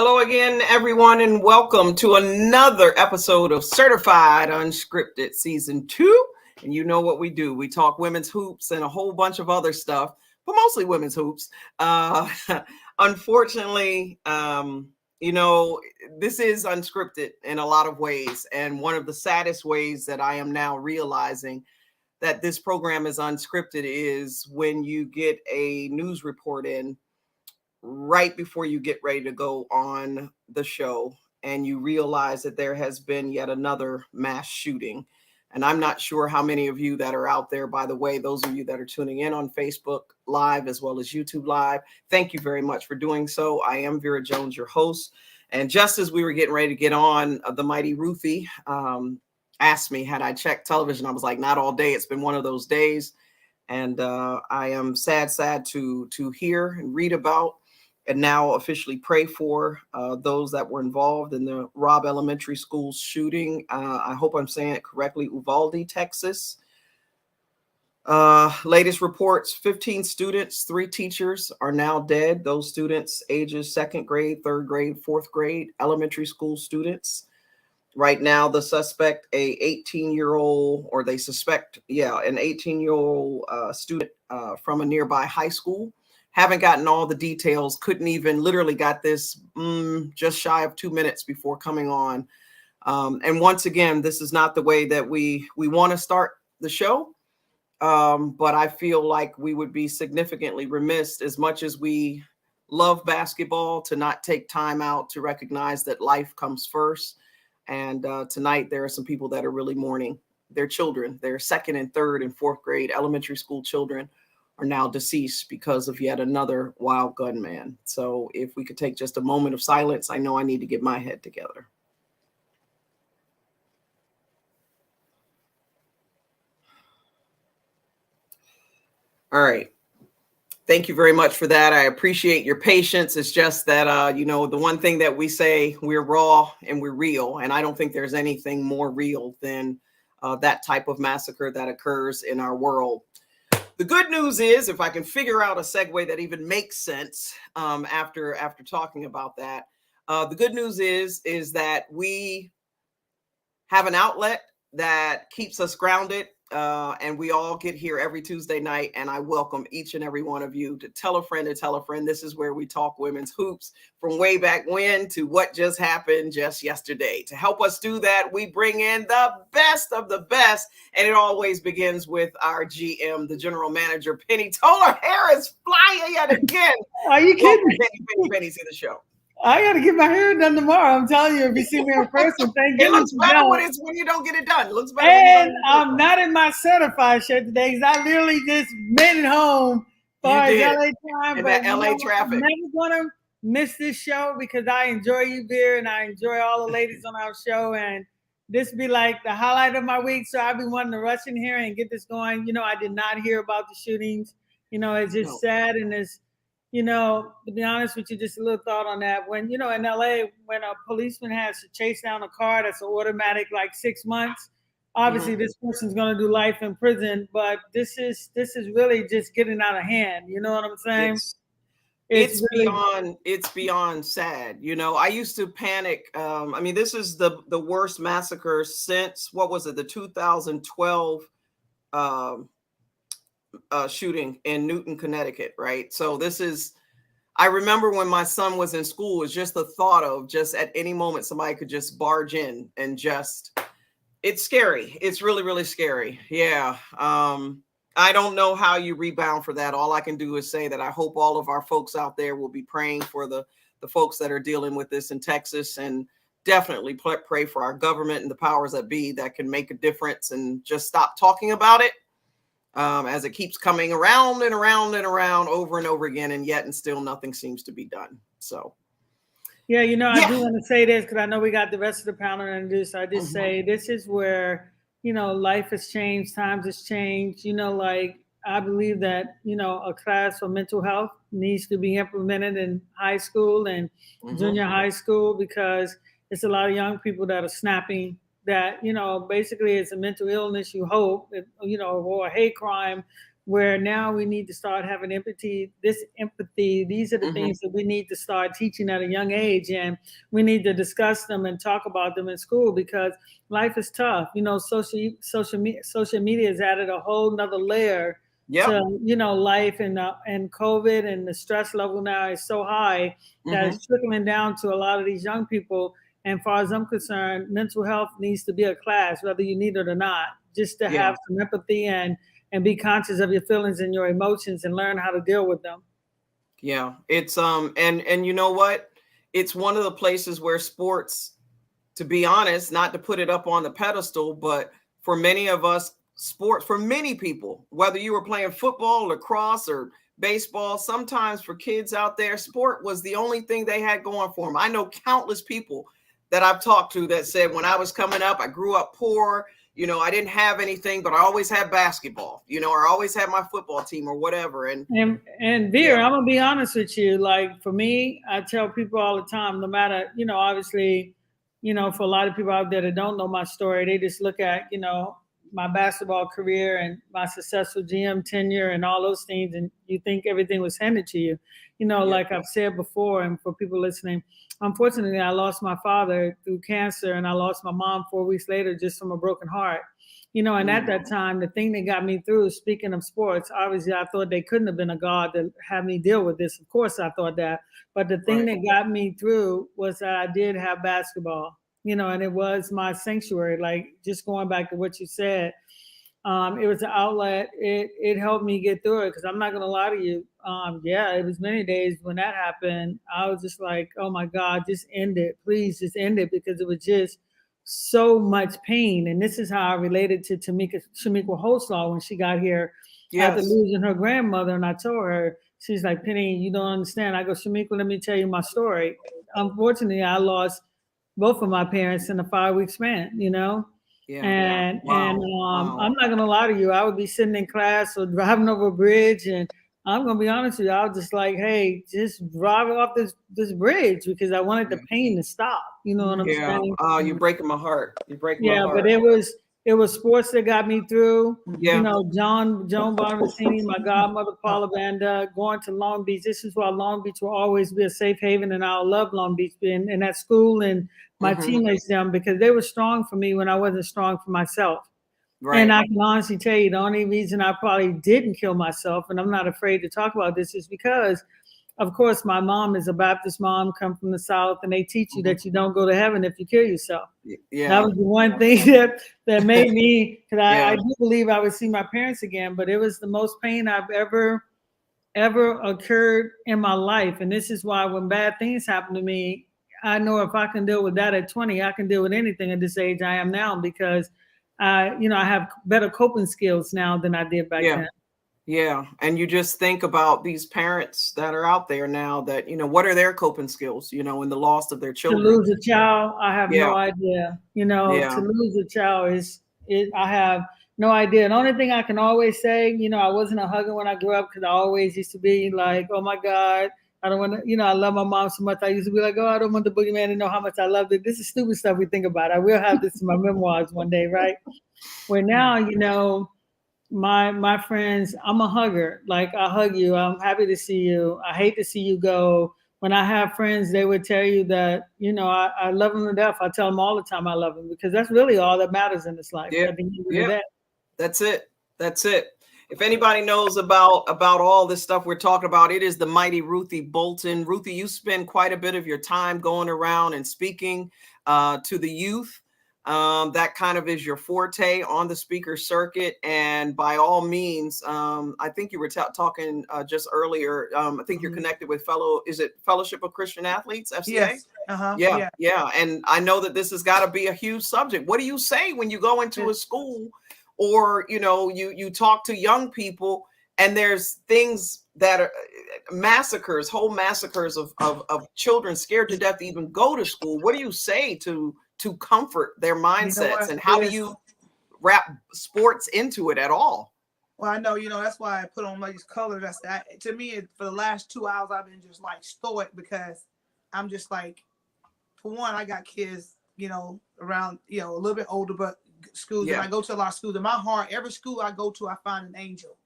Hello again, everyone, and welcome to another episode of Certified Unscripted Season 2. And you know what we do. We talk women's hoops and a whole bunch of other stuff, but mostly women's hoops. Unfortunately, this is unscripted in a lot of ways. And one of the saddest ways that I am now realizing that this program is unscripted is when you get a news report in right before you get ready to go on the show and you realize that there has been yet another mass shooting. And I'm not sure how many of you that are out there, by the way, those of you that are tuning in on Facebook Live as well as YouTube Live, thank you very much for doing so. I am Vera Jones, your host. And just as we were getting ready to get on, the mighty Ruthie asked me, had I checked television? I was like, not all day. It's been one of those days. And I am sad to hear and read about and now officially pray for those that were involved in the Robb Elementary School shooting. I hope I'm saying it correctly, Uvalde, Texas. Latest reports, 15 students, 3 teachers are now dead. Those students ages 2nd grade, 3rd grade, 4th grade, elementary school students. Right now, the suspect, an 18-year-old student from a nearby high school. Haven't gotten all the details, couldn't even, literally got this just shy of 2 minutes before coming on. And once again, this is not the way that we want to start the show. But I feel like we would be significantly remiss, as much as we love basketball, to not take time out to recognize that life comes first. And tonight, there are some people that are really mourning their children. Their 2nd and 3rd and 4th grade elementary school children are now deceased because of yet another wild gunman. So if we could take just a moment of silence, I know I need to get my head together. All right. Thank you very much for that. I appreciate your patience. It's just that, the one thing that we say, we're raw and we're real. And I don't think there's anything more real than that type of massacre that occurs in our world. The good news is, if I can figure out a segue that even makes sense after talking about that, the good news is that we have an outlet that keeps us grounded, and we all get here every Tuesday night, and I welcome each and every one of you to tell a friend to tell a friend. This is where we talk women's hoops from way back when to what just happened just yesterday. To help us do that, we bring in the best of the best, and it always begins with our GM, the general manager, Penny Toller. Hair is flying yet again. Are you kidding? Penny, to the show. I got to get my hair done tomorrow. I'm telling you, if you see me in person, thank it goodness. It looks better when you don't get it done. It looks better. And I'm not in my certified shirt today because I literally just made it home for LA time. And that LA traffic. I'm never going to miss this show because I enjoy you, Vera, and I enjoy all the ladies on our show. And this be like the highlight of my week. So I've been wanting to rush in here and get this going. I did not hear about the shootings. It's just sad, and it's, to be honest with you, just a little thought on that. When, in LA, when a policeman has to chase down a car, that's an automatic, 6 months. Obviously, this person's going to do life in prison, but this is really just getting out of hand. You know what I'm saying? It's beyond sad. I used to panic. This is the worst massacre since, the 2012 shooting in Newton, Connecticut, right? So I remember when my son was in school, it was just the thought of just at any moment somebody could just barge in and it's scary. It's really, really scary. Yeah. I don't know how you rebound for that. All I can do is say that I hope all of our folks out there will be praying for the folks that are dealing with this in Texas, and definitely pray for our government and the powers that be that can make a difference and just stop talking about it. As it keeps coming around and around and around over and over again, and still nothing seems to be done. So, I do want to say this because I know we got the rest of the panel to do. So I just say this is where, life has changed, times has changed. I believe that, a class for mental health needs to be implemented in high school and junior high school, because it's a lot of young people that are snapping that, basically it's a mental illness, you hope, or a hate crime where now we need to start having empathy. These are the things that we need to start teaching at a young age, and we need to discuss them and talk about them in school because life is tough. Social media has added a whole nother layer Yep. to life, and COVID, and the stress level now is so high that it's trickling down to a lot of these young people. And as far as I'm concerned, mental health needs to be a class, whether you need it or not, just to have some empathy and be conscious of your feelings and your emotions and learn how to deal with them. Yeah, it's and you know what? It's one of the places where sports, to be honest, not to put it up on the pedestal, but for many of us, sports, for many people, whether you were playing football, lacrosse, or baseball, sometimes for kids out there, sport was the only thing they had going for them. I know countless people that I've talked to that said, when I was coming up, I grew up poor. I didn't have anything, but I always had basketball, or I always had my football team or whatever. And Veer, I'm gonna be honest with you. Like for me, I tell people all the time, no matter, obviously, for a lot of people out there that don't know my story, they just look at, my basketball career and my successful GM tenure and all those things, and you think everything was handed to you. Like I've said before, and for people listening, unfortunately, I lost my father through cancer, and I lost my mom 4 weeks later just from a broken heart. And at that time, the thing that got me through, speaking of sports, obviously I thought they couldn't have been a God to have me deal with this. Of course, I thought that. But the thing that got me through was that I did have basketball, and it was my sanctuary. Like just going back to what you said, it was an outlet. It helped me get through it because I'm not going to lie to you. It was many days when that happened. I was just like, oh my God, just end it. Please just end it, because it was just so much pain. And this is how I related to Shamiqua Holslaw when she got here after losing her grandmother. And I told her, she's like, Penny, you don't understand. I go, Shamiqua, let me tell you my story. Unfortunately, I lost both of my parents in a 5-week span, Yeah. And Wow. I'm not gonna lie to you, I would be sitting in class or driving over a bridge, and I'm gonna be honest with you, I was just like, hey, just drive off this bridge, because I wanted the pain to stop. You know what I'm saying? Oh, you're breaking my heart. You're breaking my heart. But it was sports that got me through. Yeah. Joan Bonavicini, my godmother Paula Vanda, going to Long Beach. This is why Long Beach will always be a safe haven, and I'll love Long Beach being in that school and my teammates them, because they were strong for me when I wasn't strong for myself. Right. And I can honestly tell you, the only reason I probably didn't kill myself, and I'm not afraid to talk about this, is because, of course, my mom is a Baptist mom, come from the South, and they teach you that you don't go to heaven if you kill yourself. Yeah. That was the one thing that made me, because I do believe I would see my parents again, but it was the most pain I've ever occurred in my life. And this is why when bad things happen to me, I know if I can deal with that at 20, I can deal with anything at this age I am now, because I have better coping skills now than I did back then. Yeah. And you just think about these parents that are out there now that, what are their coping skills, in the loss of their children? To lose a child, I have no idea. To lose a child I have no idea. The only thing I can always say, I wasn't a hugger when I grew up, because I always used to be like, oh my God, I don't want to, I love my mom so much. I used to be like, oh, I don't want the boogeyman to know how much I loved it. This is stupid stuff we think about. I will have this in my memoirs one day, right? Where now, my friends, I'm a hugger. Like, I hug you. I'm happy to see you. I hate to see you go. When I have friends, they would tell you that, I love them to death. I tell them all the time I love them, because that's really all that matters in this life. Yeah. That's it. That's it. If anybody knows about all this stuff we're talking about, it is the mighty Ruthie Bolton. Ruthie, you spend quite a bit of your time going around and speaking to the youth. That kind of is your forte on the speaker circuit. And by all means, I think you were talking just earlier. I think you're connected with Fellowship of Christian Athletes, FCA? Yes. Yeah. And I know that this has got to be a huge subject. What do you say when you go into a school, or, you talk to young people, and there's things that are whole massacres of children scared to death to even go to school? What do you say to comfort their mindsets, and how do you wrap sports into it at all? Well, I know, that's why I put on these colors. To me, for the last 2 hours, I've been just like stoic, because I'm just like, for one, I got kids, around, a little bit older, but schools, and I go to a lot of schools. In my heart, every school I go to, I find an angel.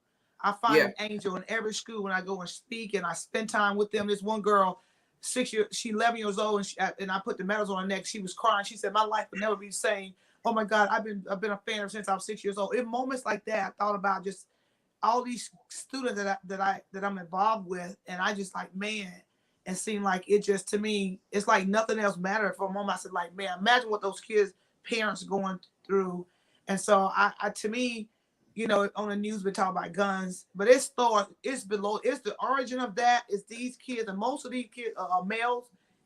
I find an angel in every school when I go and speak and I spend time with them. This one girl, 6 years, she 11 years old, and I put the medals on her neck. She was crying. She said, "My life will never be the same. Oh my God, I've been a fan of since I was 6 years old." In moments like that, I thought about just all these students that I'm involved with, and I just like, man, it seemed like it just, to me, it's like nothing else mattered. For a moment, I said, like, man, imagine what those kids' parents going through. And so I to me, you know, on the news we talk about guns, but it's the origin of that is these kids, and most of these kids are males.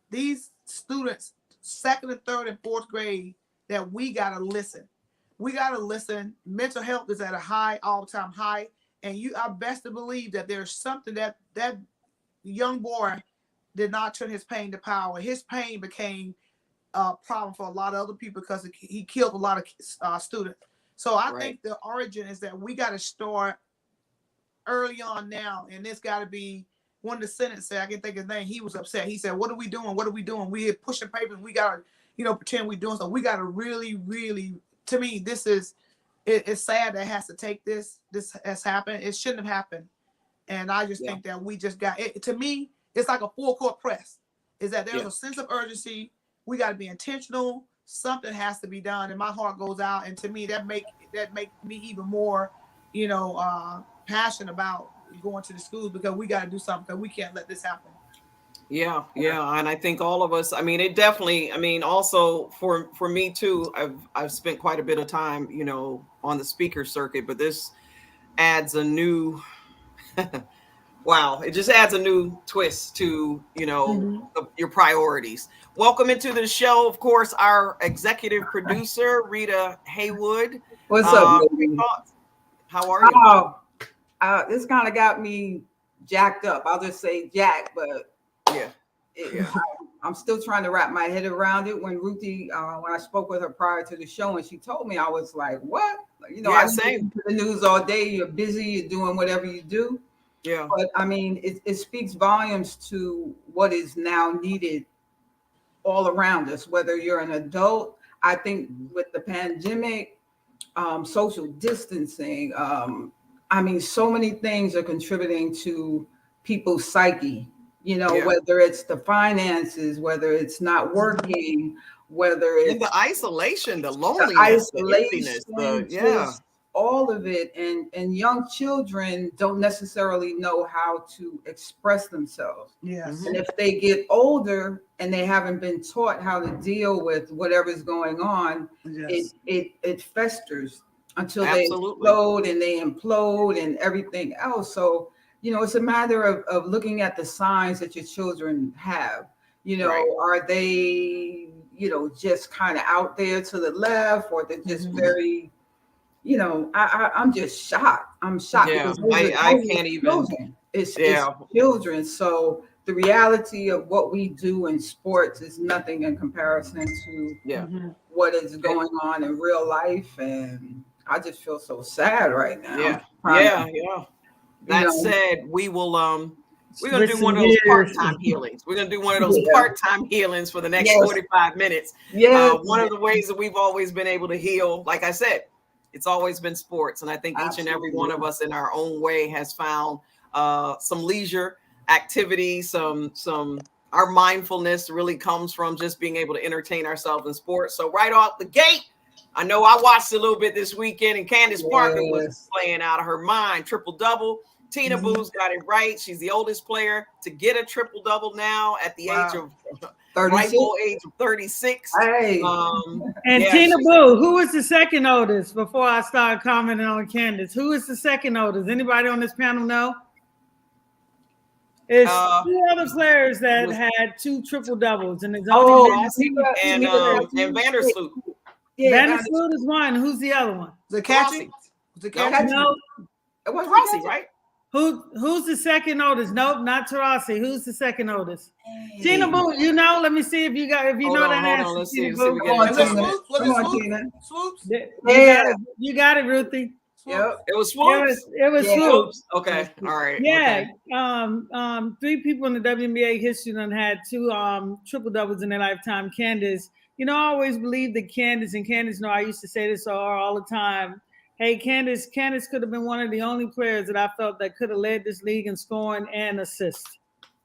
These students, 2nd and 3rd and 4th grade, that we gotta listen. We gotta listen. Mental health is at a high, all-time high, and I best to believe that there's something that young boy did not turn his pain to power. His pain became a problem for a lot of other people because he killed a lot of students. So I think the origin is that we got to start early on now, and this got to be one of the senators said, I can't think of his name. He was upset. He said, "What are we doing? What are we doing? We're pushing papers. We got to, you know, pretend we're doing something. We got to really, really." To me, this is it's sad that it has to take this. This has happened. It shouldn't have happened, and I just think that we just got it. To me, it's like a full court press. Is that there's a sense of urgency. We got to be intentional. Something has to be done, and my heart goes out. And to me, that make me even more, you know, passionate about going to the schools, because we got to do something. Because we can't let this happen. Yeah, and I think all of us. I mean, it definitely. I mean, also for me too. I've spent quite a bit of time, you know, on the speaker circuit, but this adds a new. Wow, it just adds a new twist to, you know, your priorities. Welcome into the show, of course, our executive producer, Rita Haywood. What's up, lady? How are you? This kind of got me jacked up. I'll just say jacked, but I'm still trying to wrap my head around it. When Ruthie, when I spoke with her prior to the show and she told me, I was like, what? You know, I listen to the news all day. You're busy, you're doing whatever you do. Yeah. But I mean, it speaks volumes to what is now needed all around us, whether you're an adult. I think with the pandemic, social distancing, I mean, so many things are contributing to people's psyche, you know, whether it's the finances, whether it's not working, whether it's the isolation, the loneliness, the emptiness, all of it. And young children don't necessarily know how to express themselves. Yes. And if they get older and they haven't been taught how to deal with whatever's going on, it festers until they explode and they implode and everything else. So, you know, it's a matter of looking at the signs that your children have. You know, are they, you know, just kind of out there to the left, or they're just very, you know, I'm just shocked. I'm shocked. Yeah, because I can't even. It's children. So the reality of what we do in sports is nothing in comparison to what is going on in real life. And I just feel so sad right now. That said, we will we're gonna do one of those part-time healings. We're gonna do one of those part-time healings for the next 45 minutes. One of the ways that we've always been able to heal, like I said, it's always been sports. And I think each and every one of us in our own way has found some leisure activity, our mindfulness really comes from just being able to entertain ourselves in sports. So right off the gate, I know I watched a little bit this weekend, and Candice Parker was playing out of her mind. Triple-double. Tina Boo's got it right. She's the oldest player to get a triple-double now at the age of 36. Hey. And Tina Boo, who is the second oldest? Before I start commenting on Candice, who is the second oldest? Anybody on this panel know? It's two other players that had 2 triple-doubles, and it's only and Vandersloot. Vandersloot is one. Who's the other one? The catching? No. It was Rossi, right? Who's the second oldest? Nope, not Tarasi. Who's the second oldest? Tina Boo, you know. Let me see if you know that answer. Let's see. Come on, Tina. Swoops. You got it, Ruthie. Yep. It was Swoops. It was Swoops. Okay. All right. Yeah. Okay. 3 people in the WNBA history that had 2 triple doubles in their lifetime. Candice, you know, I always believed that Candice, I used to say this all the time, hey, Candice could have been one of the only players that I felt that could have led this league in scoring and assist,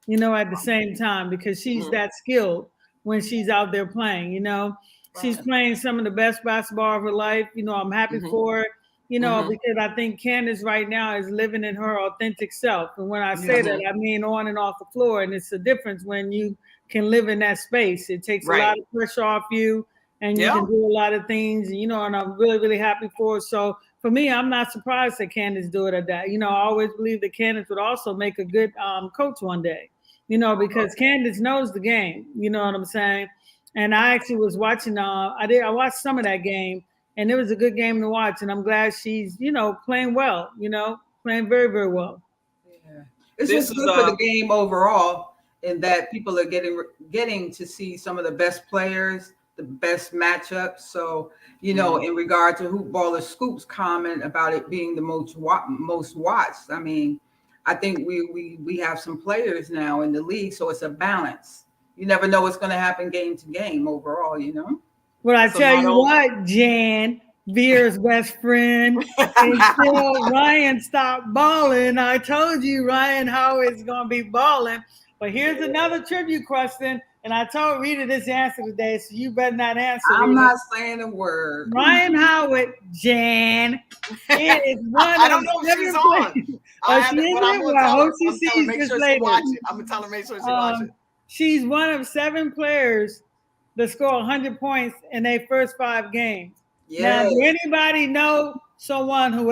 at the same time, because she's that skilled when she's out there playing, She's playing some of the best basketball of her life. I'm happy for her, because I think Candice right now is living in her authentic self. And when I say that, I mean on and off the floor. And it's a difference when you can live in that space. It takes a lot of pressure off you, and you can do a lot of things, and I'm really, really happy for her. So for me, I'm not surprised that Candice do it at that. I always believe that Candice would also make a good coach one day, because Candice knows the game. You know what I'm saying? And I actually was watching, I watched some of that game, and it was a good game to watch. And I'm glad she's, playing well, playing very, very well. Yeah. It's just good for the game overall, in that people are getting to see some of the best players, the best matchups. So, in regard to Hoop Baller Scoop's comment about it being the most watched, I mean, I think we have some players now in the league, so it's a balance. You never know what's going to happen game to game overall, Well, I tell you what, Jan, Veer's best friend, until Ryan stopped balling. I told you Ryan Howard's going to be balling. But here's another tribute question, and I told Rita this answer today, so you better not answer. I'm not saying a word. Ryan Howard, Jan, is one I don't know if she's on. I hope she sees this later. I'm going to tell her make sure she watches. She's one of 7 players that score 100 points in their first 5 games. Yes. Now, do anybody know someone who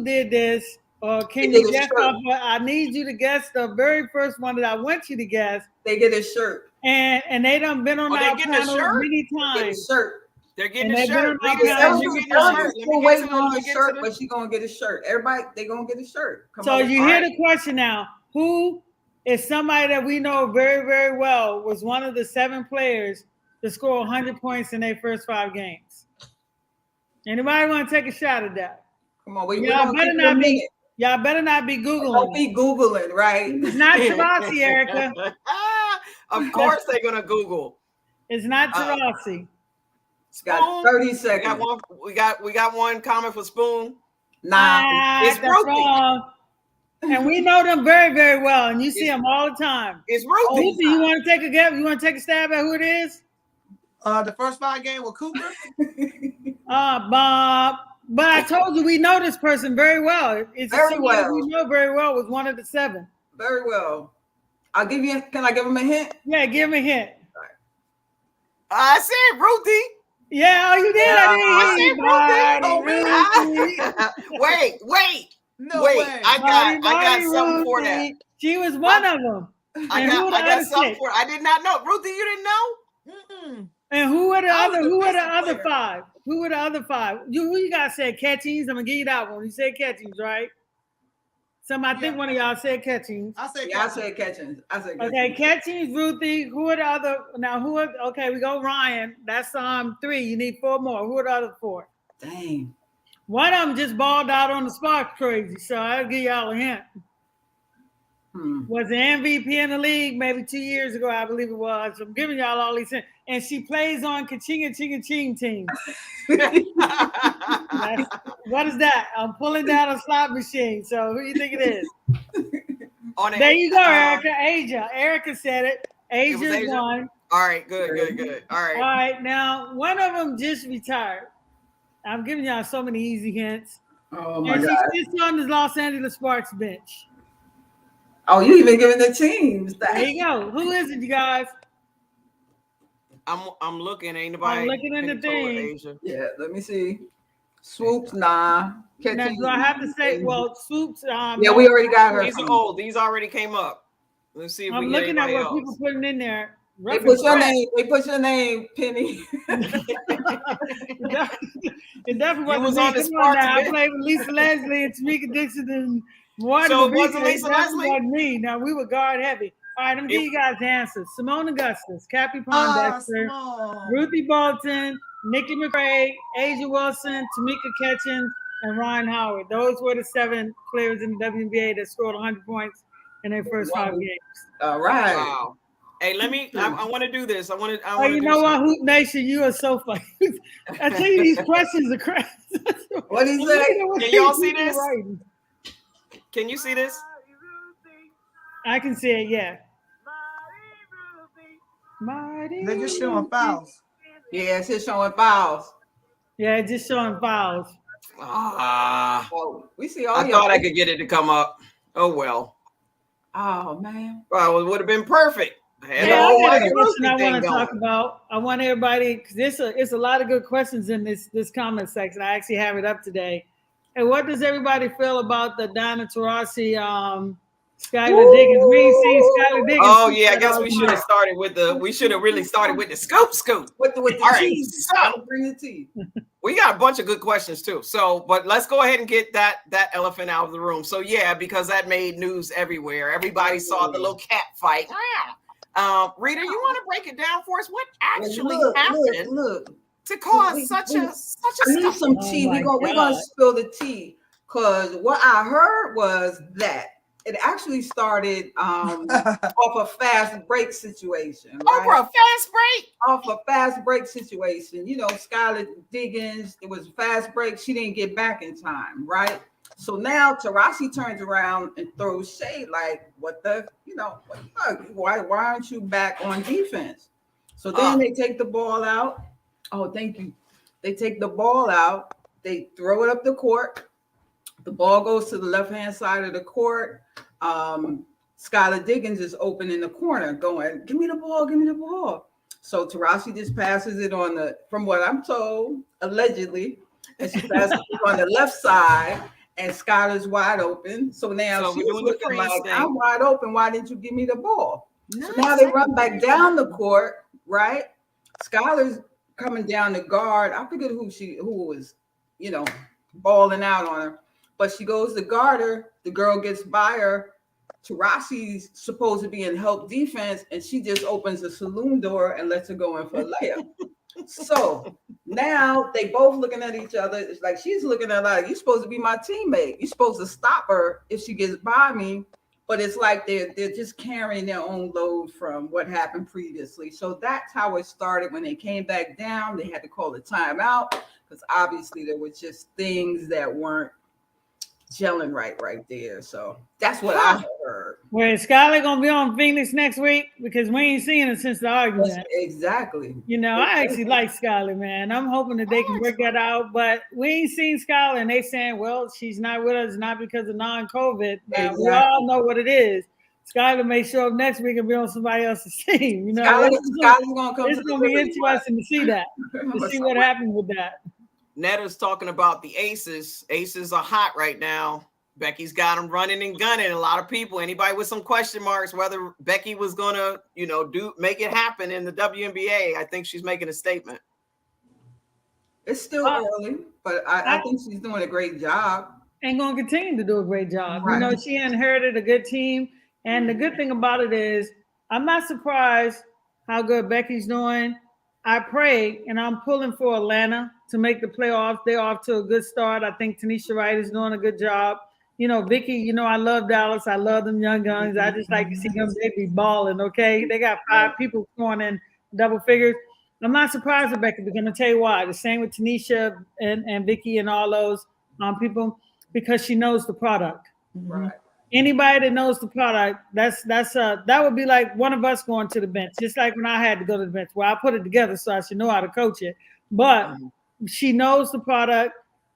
did this? Or can you guess off? I need you to guess the very first one that I want you to guess. They get a shirt. And they done been on our panel many times. They're getting a shirt. We're waiting on a shirt, but she's going to get a shirt. Everybody, they're going to get a shirt. So you hear the question now. Who is somebody that we know very, very well was one of the 7 players to score 100 points in their first 5 games? Anybody want to take a shot at that? Come on, y'all better not be Googling. Don't be Googling, right? It's not Tarasi, Erica. Of course they're going to Google. It's not Tarasi. It's got 30 seconds. We got one comment for Spoon. Nah, it's Ruthie. And we know them very, very well, and you see them all the time. It's Ruthie. Ruthie, you want to take a guess? You want to take a stab at who it is? The first 5 games with Cooper. Bob. But I told you we know this person very well. It's very well. We know very well was one of the 7. Very well. Can I give him a hint? Yeah, give him a hint. Right. I said Ruthie. Yeah, you did. I said Ruthie. Wait. No way. I got something for that. She was one of them. I got something for it. I did not know. Ruthie, you didn't know? Mm-mm. And who were the other 5? Who were the other 5? Who you guys said Catchings? I'm gonna give you that one. You said Catchings, right? I think one of y'all said Catchings. I said Catchings. Okay, Catchings, Ruthie. Who are the other? Now, okay, we go Ryan. That's 3. You need 4 more. Who are the other 4? Dang. One of them just balled out on the spot crazy, so I'll give y'all a hint. Was the MVP in the league maybe 2 years ago, I believe it was. I'm giving y'all all these hints. And she plays on Kachinga Chinga Ching team. What is that? I'm pulling down a slot machine. So who do you think it is? There you go, Erica. Asia. Erica said it. Asia's one. All right, good. All right, now one of them just retired. I'm giving y'all so many easy hints. Oh my God. She's just on the Los Angeles Sparks bench. Oh, you even giving the teams. There you go. Who is it, you guys? I'm looking. Ain't nobody. I'm looking in the thing. Yeah, let me see. Swoops, nah. Now, do I have to say? Well, Swoops. Yeah, we already got her. These are old. These already came up. Let's see if I'm we get looking at what else. people putting in there. They put your name. They put your name, Penny. It definitely was on the Sparks. I played with Lisa Leslie and Tamika Dixon and Martin. So it wasn't Lisa Leslie? Wasn't me. Now we were guard heavy. All right, I'm gonna give you guys answers. Simone Augustus, Cappy Pondexter, Ruthie Bolton, Nikki McRae, Asia Wilson, Tamika Catchings, and Ryan Howard. Those were the 7 players in the WNBA that scored 100 points in their first 5 games. All right. Wow. Hey, let me. I want to do this. I want to. Oh, you know what, Hoop Nation, you are so funny. I tell you, these questions are crazy. What do you say? Can y'all see this? Can you see this? I can see it. Yeah. They're just showing fouls. Yeah, it's just showing fouls. Yeah, it's just showing fouls. We see all. I thought I could get it to come up. Oh well. Oh man. Well, it would have been perfect. I got a question I want to talk about. I want everybody, because it's a lot of good questions in this comment section. I actually have it up today. And what does everybody feel about the Diana Taurasi, Skylar Diggins? We ain't seen Skylar Diggins. Oh yeah, I guess we should have started with the. We should have really started with the scoop. With the all right, so bring the tea. We got a bunch of good questions too. So, but let's go ahead and get that elephant out of the room. So yeah, because that made news everywhere. Everybody saw the little cat fight. Rita, you want to break it down for us? What actually happened to cause such a I need some tea. We're gonna spill the tea, because what I heard was that it actually started off a fast break situation. Right? Over a fast break? Off a fast break situation. You know, Skylar Diggins, it was a fast break. She didn't get back in time, right? So now Taurasi turns around and throws shade like, what the fuck? Why aren't you back on defense? So then they take the ball out. Oh, thank you. They take the ball out. They throw it up the court. The ball goes to the left-hand side of the court. Skylar Diggins is open in the corner going, give me the ball, give me the ball. So Taurasi just passes it from what I'm told, allegedly, and she passes it on the left side. And Skylar's wide open. So now she's looking like, I'm wide open. Why didn't you give me the ball? So now they run back down the court, right? Skylar's coming down the guard. I forget who was, balling out on her. But she goes to guard her. The girl gets by her. Taurasi's supposed to be in help defense, and she just opens the saloon door and lets her go in for a layup. So now they both looking at each other. It's like she's looking at like, you're supposed to be my teammate. You're supposed to stop her if she gets by me. But it's like they're just carrying their own load from what happened previously. So that's how it started. When they came back down, they had to call a timeout because obviously there were just things that weren't gelling right there. So that's what I heard. Well, is Skylar gonna be on Phoenix next week? Because we ain't seen her since the argument. Yes, exactly. I actually like Skylar, man. I'm hoping that they can work that out, but we ain't seen Skylar, and they saying, well, she's not with us not because of non-COVID. Now, we all know what it is. Skylar may show up next week and be on somebody else's team. Skylar's gonna come. It's gonna be interesting to see that, to see what happens with that. Netta's talking about the aces. Aces are hot right now. Becky's got them running and gunning. A lot of people, anybody with some question marks, whether Becky was gonna, make it happen in the WNBA. I think she's making a statement. It's still early, but I think she's doing a great job. And gonna continue to do a great job. Right. She inherited a good team. And the good thing about it is, I'm not surprised how good Becky's doing. I pray, and I'm pulling for Atlanta to make the playoffs. They're off to a good start. I think Tanisha Wright is doing a good job. Vicky, I love Dallas. I love them young guns. I just like to see them. They be balling, okay? They got 5 people scoring in double figures. I'm not surprised with Becky, because I'm going to tell you why. The same with Tanisha and Vicky and all those people, because she knows the product. Right. Anybody that knows the product, that would be like one of us going to the bench, just like when I had to go to the bench. Well, I put it together so I should know how to coach it. But she knows the product.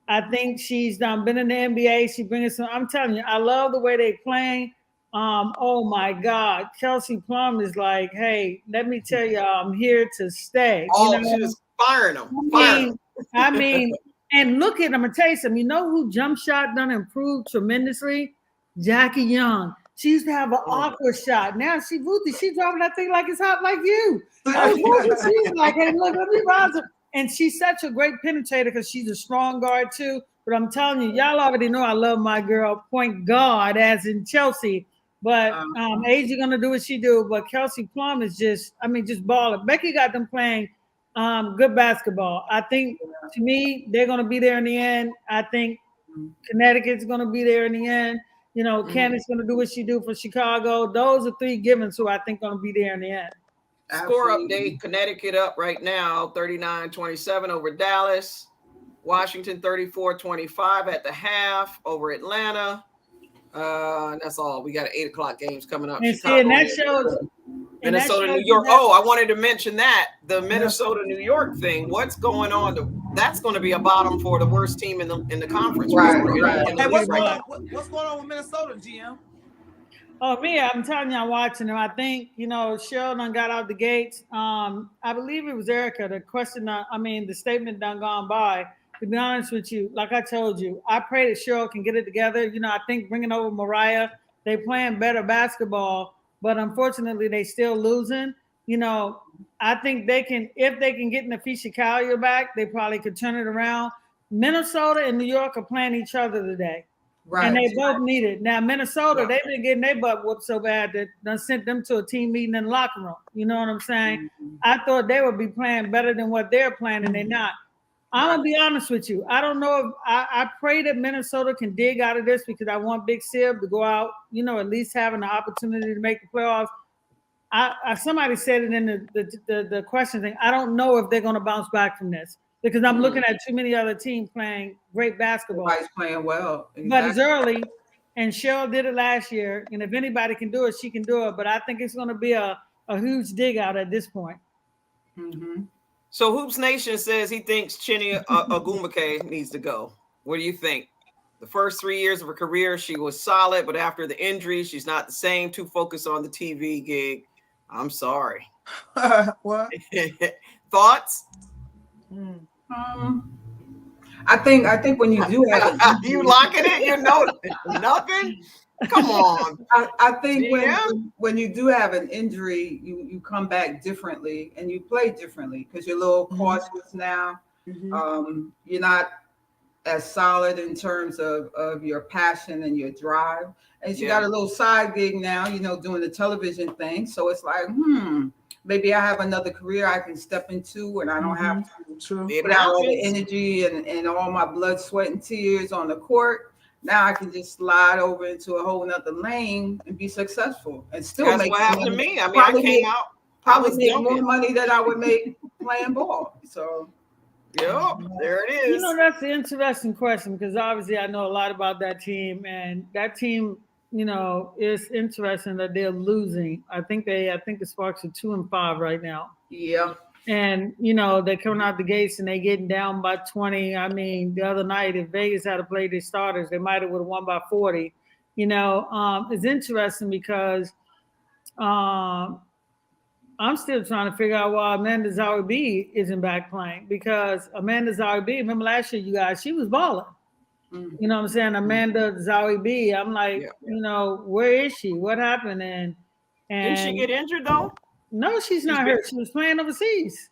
I think she's been in the NBA. She brings some. I'm telling you, I love the way they playing. Oh my God, Kelsey Plum is like, hey, let me tell you, I'm here to stay. She's firing them. I mean, and look at them. I'm gonna tell you something. You know who jump shot done improved tremendously? Jackie Young. She used to have an awkward shot. Now she's dropping that thing like it's hot like you. She's like, hey, look, let me rise up. And she's such a great penetrator because she's a strong guard too. But I'm telling you, y'all already know I love my girl point guard, as in Chelsea. But Asia gonna do what she do. But Kelsey Plum is just balling. Becky got them playing good basketball. I think, to me, they're gonna be there in the end. I think Connecticut's gonna be there in the end. You know, Candice going to do what she do for Chicago. Those are three givens who I think going to be there in the end. Score update, Connecticut up right now, 39-27 over Dallas. Washington 34-25 at the half over Atlanta. That's all. We got 8 o'clock games coming up. And Chicago, that shows Minnesota, New York. Oh, I wanted to mention that the Minnesota, New York thing. What's going on? That's going to be a bottom for the worst team in the conference. Right. Hey, what's going on with Minnesota, GM? Oh, me, I'm telling you, I'm watching them. I think, you know, Cheryl done got out the gates. I believe it was Erica. The statement done gone by. To be honest with you, like I told you, I pray that Cheryl can get it together. You know, I think bringing over Mariah, they playing better basketball, but unfortunately, they still losing. You know, I think if they can get Nafisha Collier back, they probably could turn it around. Minnesota and New York are playing each other today. Right. And they both need it. Now, Minnesota, they've been getting their butt whooped so bad that done sent them to a team meeting in the locker room. You know what I'm saying? Mm-hmm. I thought they would be playing better than what they're playing, and they're not. I'm going to be honest with you. I don't know if I pray that Minnesota can dig out of this because I want Big Sib to go out, you know, at least having the opportunity to make the playoffs. Somebody said it in the question thing. I don't know if they're going to bounce back from this. Because I'm looking at too many other teams playing great basketball. Everybody's playing well. Exactly. But it's early, and Cheryl did it last year. And if anybody can do it, she can do it. But I think it's going to be a huge dig out at this point. Mm-hmm. So Hoops Nation says he thinks Chinny Ogwumike needs to go. What do you think? The first 3 years of her career, she was solid. But after the injury, she's not the same. Too focused on the TV gig. I'm sorry. What? Thoughts? I think when you do have you locking it, you know nothing. Come on. I think when you do have an injury, you come back differently and you play differently because you're a little cautious now. Mm-hmm. You're not as solid in terms of your passion and your drive. And you got a little side gig now, you know, doing the television thing. So it's like, maybe I have another career I can step into and I don't have to put out all the energy and all my blood, sweat, and tears on the court. Now I can just slide over into a whole nother lane and be successful and still make what happened to me. I mean, probably I came out. Probably make more money than I would make playing ball. So there it is. You know, that's an interesting question because obviously I know a lot about that team, and that team, you know, it's interesting that they're losing. I think the Sparks are 2-5 right now. Yeah. And, you know, they're coming out the gates and they getting down by 20. I mean, the other night, if Vegas had to play their starters, they might have would have won by 40. You know, it's interesting because I'm still trying to figure out why Amanda Zahui isn't back playing because Amanda Zahui, remember last year, you guys, she was balling. You know what I'm saying? Amanda Zahui, I'm like, you know, where is she? What happened? And didn't she get injured though? No, she's not hurt. She was playing overseas.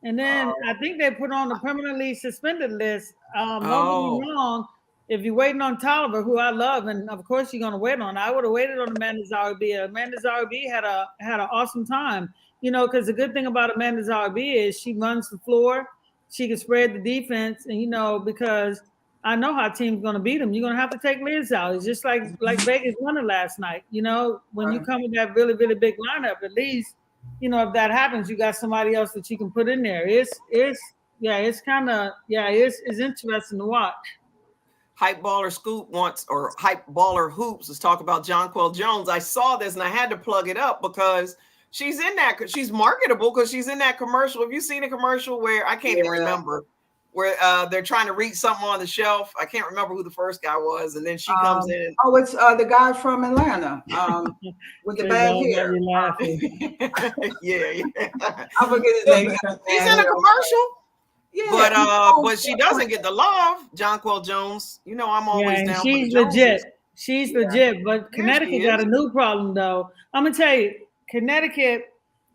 And then I think they put on the permanently suspended list. Don't get me wrong. If you're waiting on Tolliver, who I love, and of course you're going to wait on, I would have waited on Amanda Zahui. Amanda Zahui had an awesome time. You know, because the good thing about Amanda Zahui is she runs the floor. She can spread the defense. And, you know, because I know how team's going to beat them. You're going to have to take Liz out. It's just like Vegas won it last night. You know, when you come with that really, really big lineup, at least, you know, if that happens, you got somebody else that you can put in there. It's interesting to watch. Hype Baller Scoop Hype Baller Hoops. Let's talk about Jonquel Jones. I saw this and I had to plug it up because she's marketable because she's in that commercial. Have you seen a commercial where I can't even remember where they're trying to reach something on the shelf? I can't remember who the first guy was, and then she comes in. Oh, it's the guy from Atlanta with the bad hair. Yeah. I forget his name. He's in a commercial. Yeah, but she doesn't get the love. Jonquel Jones, you know, I'm always down. She's legit. She's legit. But Connecticut got a new problem, though. I'm gonna tell you, Connecticut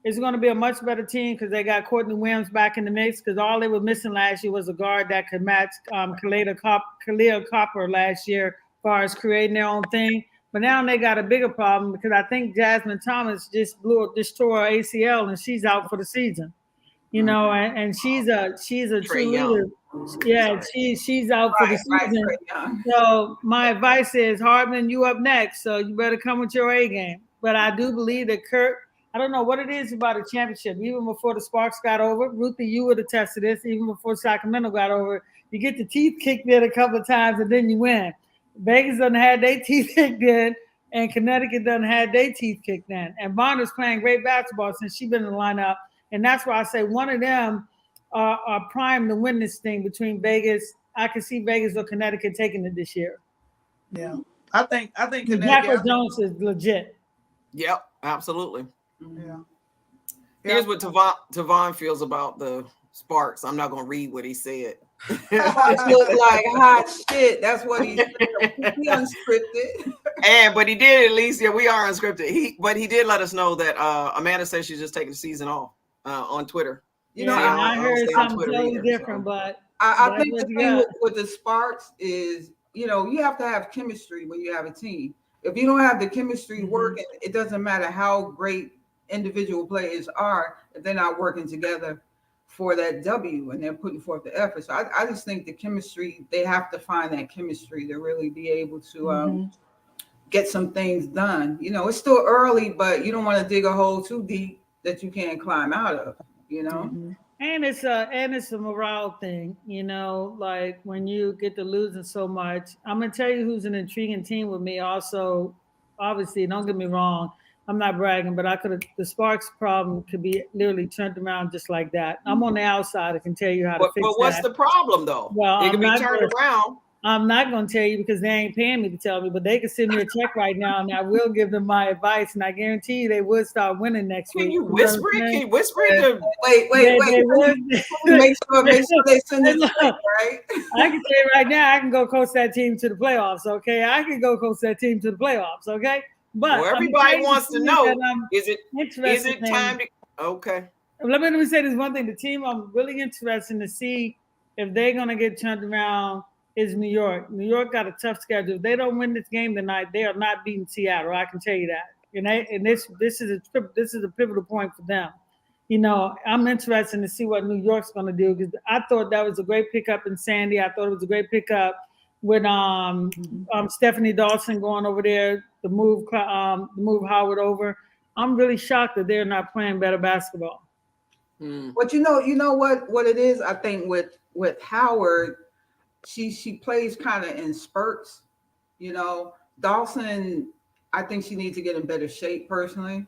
is going to be a much better team because they got Courtney Williams back in the mix. Because all they were missing last year was a guard that could match Kalia Copper last year, as far as creating their own thing. But now they got a bigger problem because I think Jasmine Thomas just tore her ACL and she's out for the season. you know, and she's a true leader. Yeah, she's out for the season. So my advice is, Hardman, you up next, so you better come with your A game. But I do believe that Kirk, I don't know what it is about a championship. Even before the Sparks got over, Ruthie, you would attest to this. Even before Sacramento got over, you get the teeth kicked in a couple of times and then you win. Vegas done had their teeth kicked in, and Connecticut done had their teeth kicked in. And Vonda's playing great basketball since she's been in the lineup. And that's why I say one of them are primed to win this thing between Vegas. I can see Vegas or Connecticut taking it this year. Yeah, I think Connecticut. Jonquel Jones is legit. Yep, absolutely. Yeah. Here's what Tavon feels about the Sparks. I'm not gonna read what he said. Sparks look like hot shit. That's what he said. He unscripted. But he did at least. Yeah, we are unscripted. But he did let us know that Amanda says she's just taking the season off on Twitter. You know, I heard something totally different, but I think the thing with the Sparks is, you know, you have to have chemistry when you have a team. If you don't have the chemistry working, it doesn't matter how great individual players are if they're not working together for that W and they're putting forth the effort. So I just think the chemistry, they have to find that chemistry to really be able to get some things done. You know, it's still early, but you don't want to dig a hole too deep that you can't climb out of, you know? And it's a morale thing, you know, like when you get to losing so much. I'm gonna tell you who's an intriguing team with me also. Obviously, don't get me wrong, I'm not bragging, but the Sparks problem could be literally turned around just like that. I'm on the outside. I can tell you how to fix that. But what's the problem though? Well, it can be turned around. I'm not going to tell you because they ain't paying me to tell me, but they can send me a check right now and I will give them my advice. And I guarantee you they would start winning next week. Can you whisper it? Can you whisper it? Wait. Make sure they send it right? I can say right now, I can go coach that team to the playoffs. Okay. I can go coach that team to the playoffs. Okay. But everybody wants to know, is it time to, okay. Let me say this one thing. The team I'm really interested to see if they're going to get turned around is New York. New York got a tough schedule. If they don't win this game tonight, they are not beating Seattle. I can tell you that. And this is a pivotal point for them. You know, I'm interested to see what New York's going to do because I thought that was a great pickup in Sandy. I thought it was a great pickup with Stephanie Dawson going over there to move Howard over. I'm really shocked that they're not playing better basketball. But you know what it is. I think with Howard. She plays kind of in spurts, you know. Dawson, I think she needs to get in better shape personally,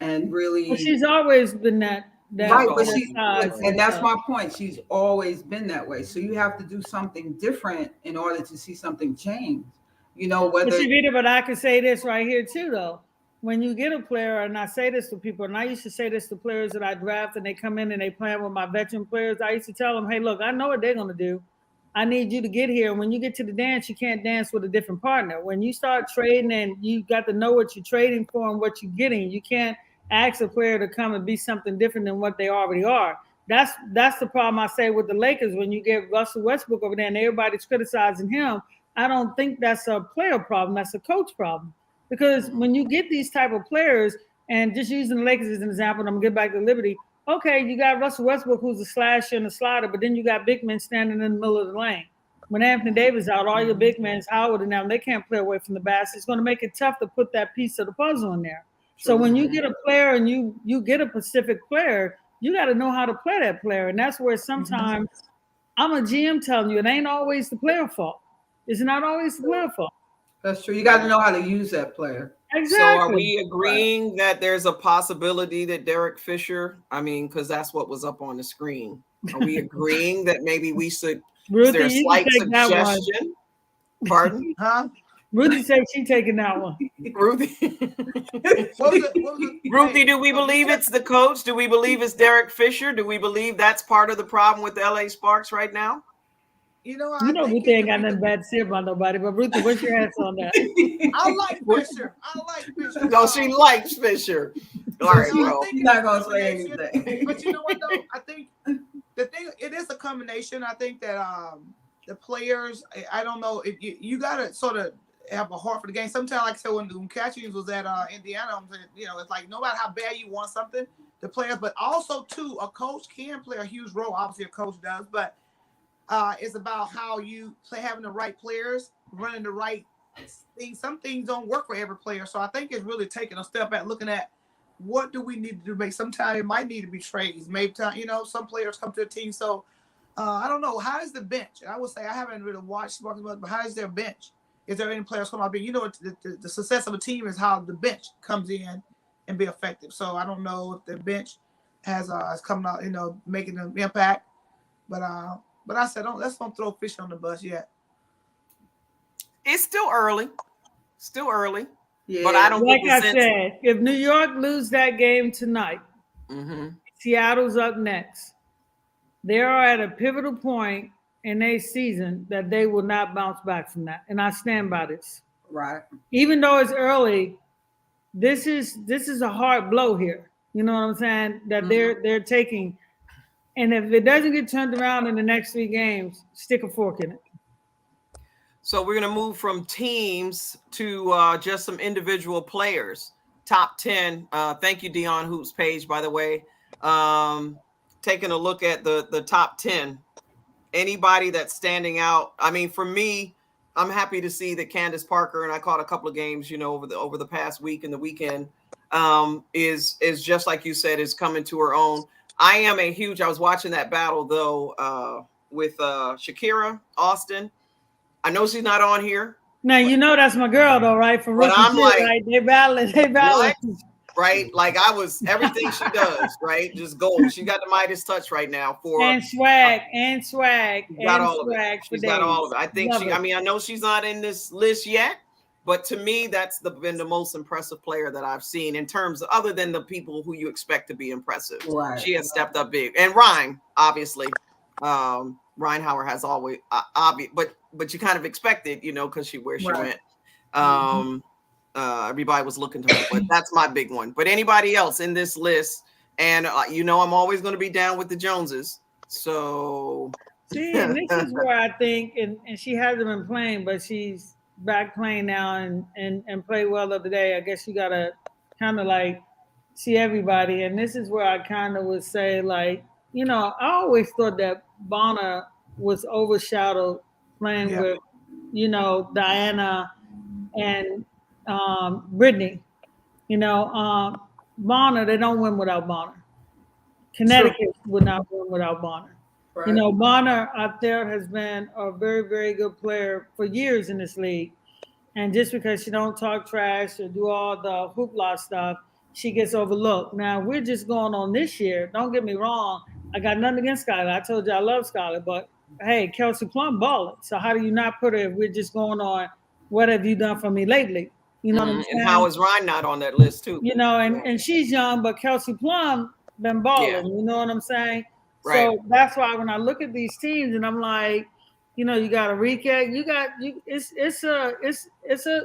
and really. Well, she's always been that right, but and that's my point. She's always been that way. So you have to do something different in order to see something change. You know whether. But I can say this right here too, though. When you get a player, and I say this to people, and I used to say this to players that I draft, and they come in and they play with my veteran players. I used to tell them, "Hey, look, I know what they're gonna do. I need you to get here. When you get to the dance, you can't dance with a different partner. When you start trading and you got to know what you're trading for and what you're getting, you can't ask a player to come and be something different than what they already are. That's the problem I say with the Lakers. When you get Russell Westbrook over there and everybody's criticizing him, I don't think that's a player problem. That's a coach problem. Because when you get these type of players, and just using the Lakers as an example, and I'm going to get back to Liberty, okay, you got Russell Westbrook, who's a slasher and a slider, but then you got big men standing in the middle of the lane. When Anthony Davis out, all your big men, Howard and them, they can't play away from the basket. It's going to make it tough to put that piece of the puzzle in there. So when you get a player and you get a Pacific player, you got to know how to play that player. And that's where sometimes I'm a GM telling you, it ain't always the player fault. It's not always the player fault. That's true. You got to know how to use that player. Exactly. So are we agreeing that there's a possibility that Derek Fisher, because that's what was up on the screen. Are we agreeing that maybe we should, is there a slight suggestion? Pardon? Huh? Ruthie said she taking that one. Ruthie. Ruthie, do we believe it's the coach? Do we believe it's Derek Fisher? Do we believe that's part of the problem with the LA Sparks right now? You know, Ruthie ain't got nothing bad to say about nobody, but Ruthie, what's your answer on that? I like Fisher. No, she likes Fisher. All right, well. She's not going to say anything. But you know what, though? I think the thing, it is a combination. I think that the players, I don't know, if you got to sort of, have a heart for the game. Sometimes, like I said, when Catchings was at Indiana, it's like no matter how bad you want something, the players, but also too, a coach can play a huge role. Obviously, a coach does, but it's about how you play, having the right players, running the right things. Some things don't work for every player, so I think it's really taking a step back, looking at what do we need to do. Sometimes it might need to be trades. Maybe some players come to the team. So I don't know. How is the bench? I would say I haven't really watched Sparks much, but how is their bench? Is there any players come out? The success of a team is how the bench comes in and be effective. So I don't know if the bench has come out, making an impact. But I said, let's don't throw fish on the bus yet. It's still early. Yeah. But I don't like I said, if New York lose that game tonight, Seattle's up next. They are at a pivotal point in their season that they will not bounce back from that. And I stand by this. Right. Even though it's early, this is a hard blow here. You know what I'm saying? That they're taking. And if it doesn't get turned around in the next 3 games, stick a fork in it. So we're going to move from teams to just some individual players. Top 10. Thank you, Dion Hoops page, by the way. Taking a look at the top 10. Anybody that's standing out. I mean, for me, I'm happy to see that Candace Parker, and I caught a couple of games, over the past week and the weekend, is just like you said, is coming to her own. I was watching that battle though with Shakira Austin. I know she's not on here. Now that's my girl though, right? For but I'm like, right? They battling. Right? Like I was everything she does, right? Just gold. She got the Midas touch right now and swag. She's got all of it. She's got all of it. I think I know she's not in this list yet, but to me, that's been the most impressive player that I've seen in terms of, other than the people who you expect to be impressive. Right. She has stepped up big. And Ryan, obviously, Ryan Howard has always obvious, but you kind of expected, because where she went. Everybody was looking to her, but that's my big one. But anybody else in this list, and I'm always going to be down with the Joneses. So see, and this is where I think, and she hasn't been playing, but she's back playing now and played well the other day. I guess you gotta kind of like see everybody, and this is where I kind of would say, like, I always thought that Bonner was overshadowed playing with, Diana and Brittany. Bonner, they don't win without Bonner. Connecticut would not win without Bonner. Right. Bonner out there has been a very, very good player for years in this league. And just because she don't talk trash or do all the hoopla stuff, she gets overlooked. Now, we're just going on this year. Don't get me wrong. I got nothing against Skylar. I told you I love Skylar. But, hey, Kelsey Plum balling. So how do you not put her if we're just going on, what have you done for me lately? You know what I'm saying? And how is Ryan not on that list, too? And she's young, but Kelsey Plum been balling. Yeah. You know what I'm saying? Right. So that's why when I look at these teams and I'm like, you got Enrique, it's a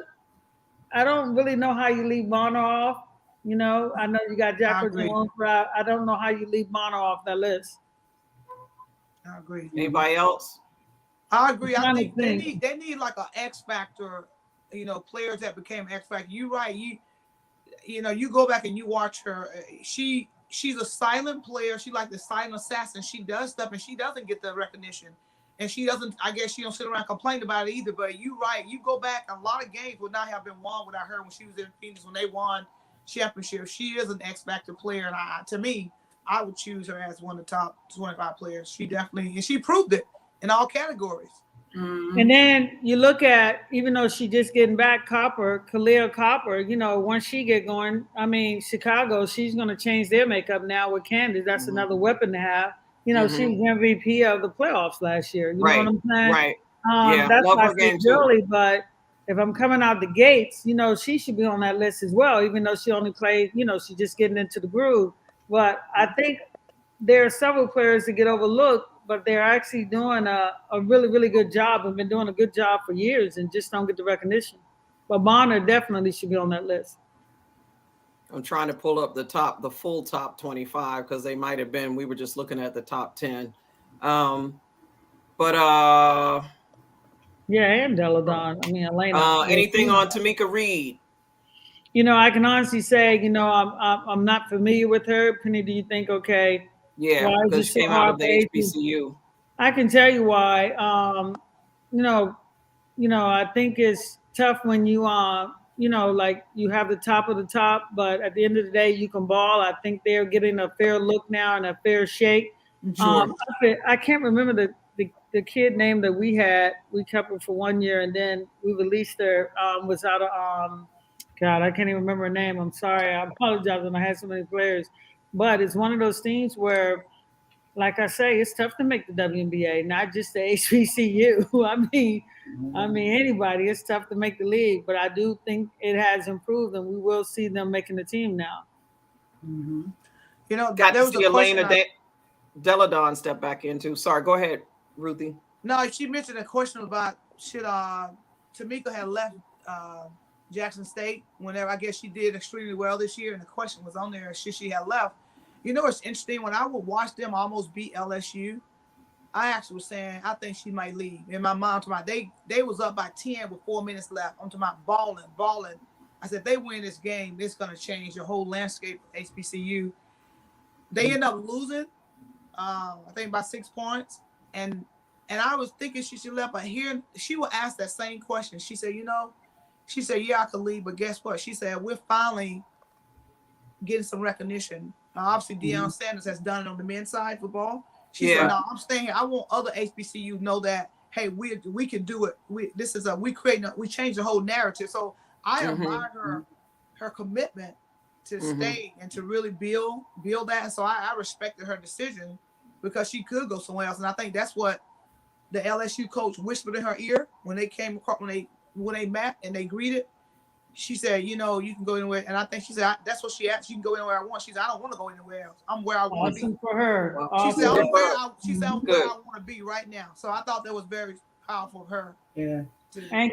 I don't really know how you leave Bonner off. I know you got Jacqueline Jones. I don't know how you leave Bonner off that list. I agree. Anybody else? I agree. I think they need like an X factor, players that became X factor. You're right. You go back and you watch her. She's a silent player. She like the silent assassin. She does stuff and she doesn't get the recognition. And she doesn't, I guess she don't sit around and complain about it either. But you're right. You go back, a lot of games would not have been won without her when she was in Phoenix, when they won championship. She is an X factor player. And to me, I would choose her as one of the top 25 players. She definitely, and she proved it in all categories. Mm-hmm. And then you look at, even though she just getting back Kalia Copper, once she get going, Chicago, she's going to change their makeup now with Candice. That's another weapon to have. She was MVP of the playoffs last year. You know what I'm saying? Right. That's why she's early, but if I'm coming out the gates, she should be on that list as well, even though she only played, she's just getting into the groove. But I think there are several players that get overlooked, but they're actually doing a really, really good job and been doing a good job for years and just don't get the recognition. But Bonner definitely should be on that list. I'm trying to pull up the full top 25 because they might have been, we were just looking at the top 10. Yeah, and Deladon. I mean, Elena. Anything on Tamika Reed? I can honestly say, I'm not familiar with her. Penny, do you think, okay, Yeah, why is because it she so came out hard of for the HBCU? HBCU. I can tell you why. You know, I think it's tough when you like you have the top of the top, but at the end of the day, you can ball. I think they're getting a fair look now and a fair shake. Sure. I can't remember the kid name that we had. We kept her for 1 year and then we released her. Was out of God, I can't even remember her name. I'm sorry. I apologize when I had so many players, but it's one of those things where, like I say, it's tough to make the WNBA, not just the HBCU. I mean anybody. It's tough to make the league, but I do think it has improved, and we will see them making the team now. Mm-hmm. Got there to was see a question. Elena Deladon step back into. Sorry, go ahead, Ruthie. No, she mentioned a question about should Tamika had left Jackson State whenever I guess she did extremely well this year, and the question was on there, should she have left? It's interesting, when I would watch them almost beat LSU, I actually was saying I think she might leave. In my mind, they was up by 10 with 4 minutes left. I'm talking about balling. I said, if they win this game, it's gonna change the whole landscape of HBCU. They end up losing, I think by 6 points, and I was thinking she should left, but here she will ask that same question. She said, yeah, I could leave, but guess what? She said, we're finally getting some recognition. Obviously, Deion Sanders has done it on the men's side football. She said, no, I'm staying here. I want other HBCUs know that, hey, we can do it. We change the whole narrative. So I admire her commitment to stay and to really build that. And so I respected her decision because she could go somewhere else. And I think that's what the LSU coach whispered in her ear when they came across, when they met and they greeted. She said, you can go anywhere. And I think she said, that's what she asked. You can go anywhere I want. She said, I don't want to go anywhere else. I'm where I want to be. Awesome for her. She said, I'm where I want to be right now. So I thought that was very powerful of her. Yeah. And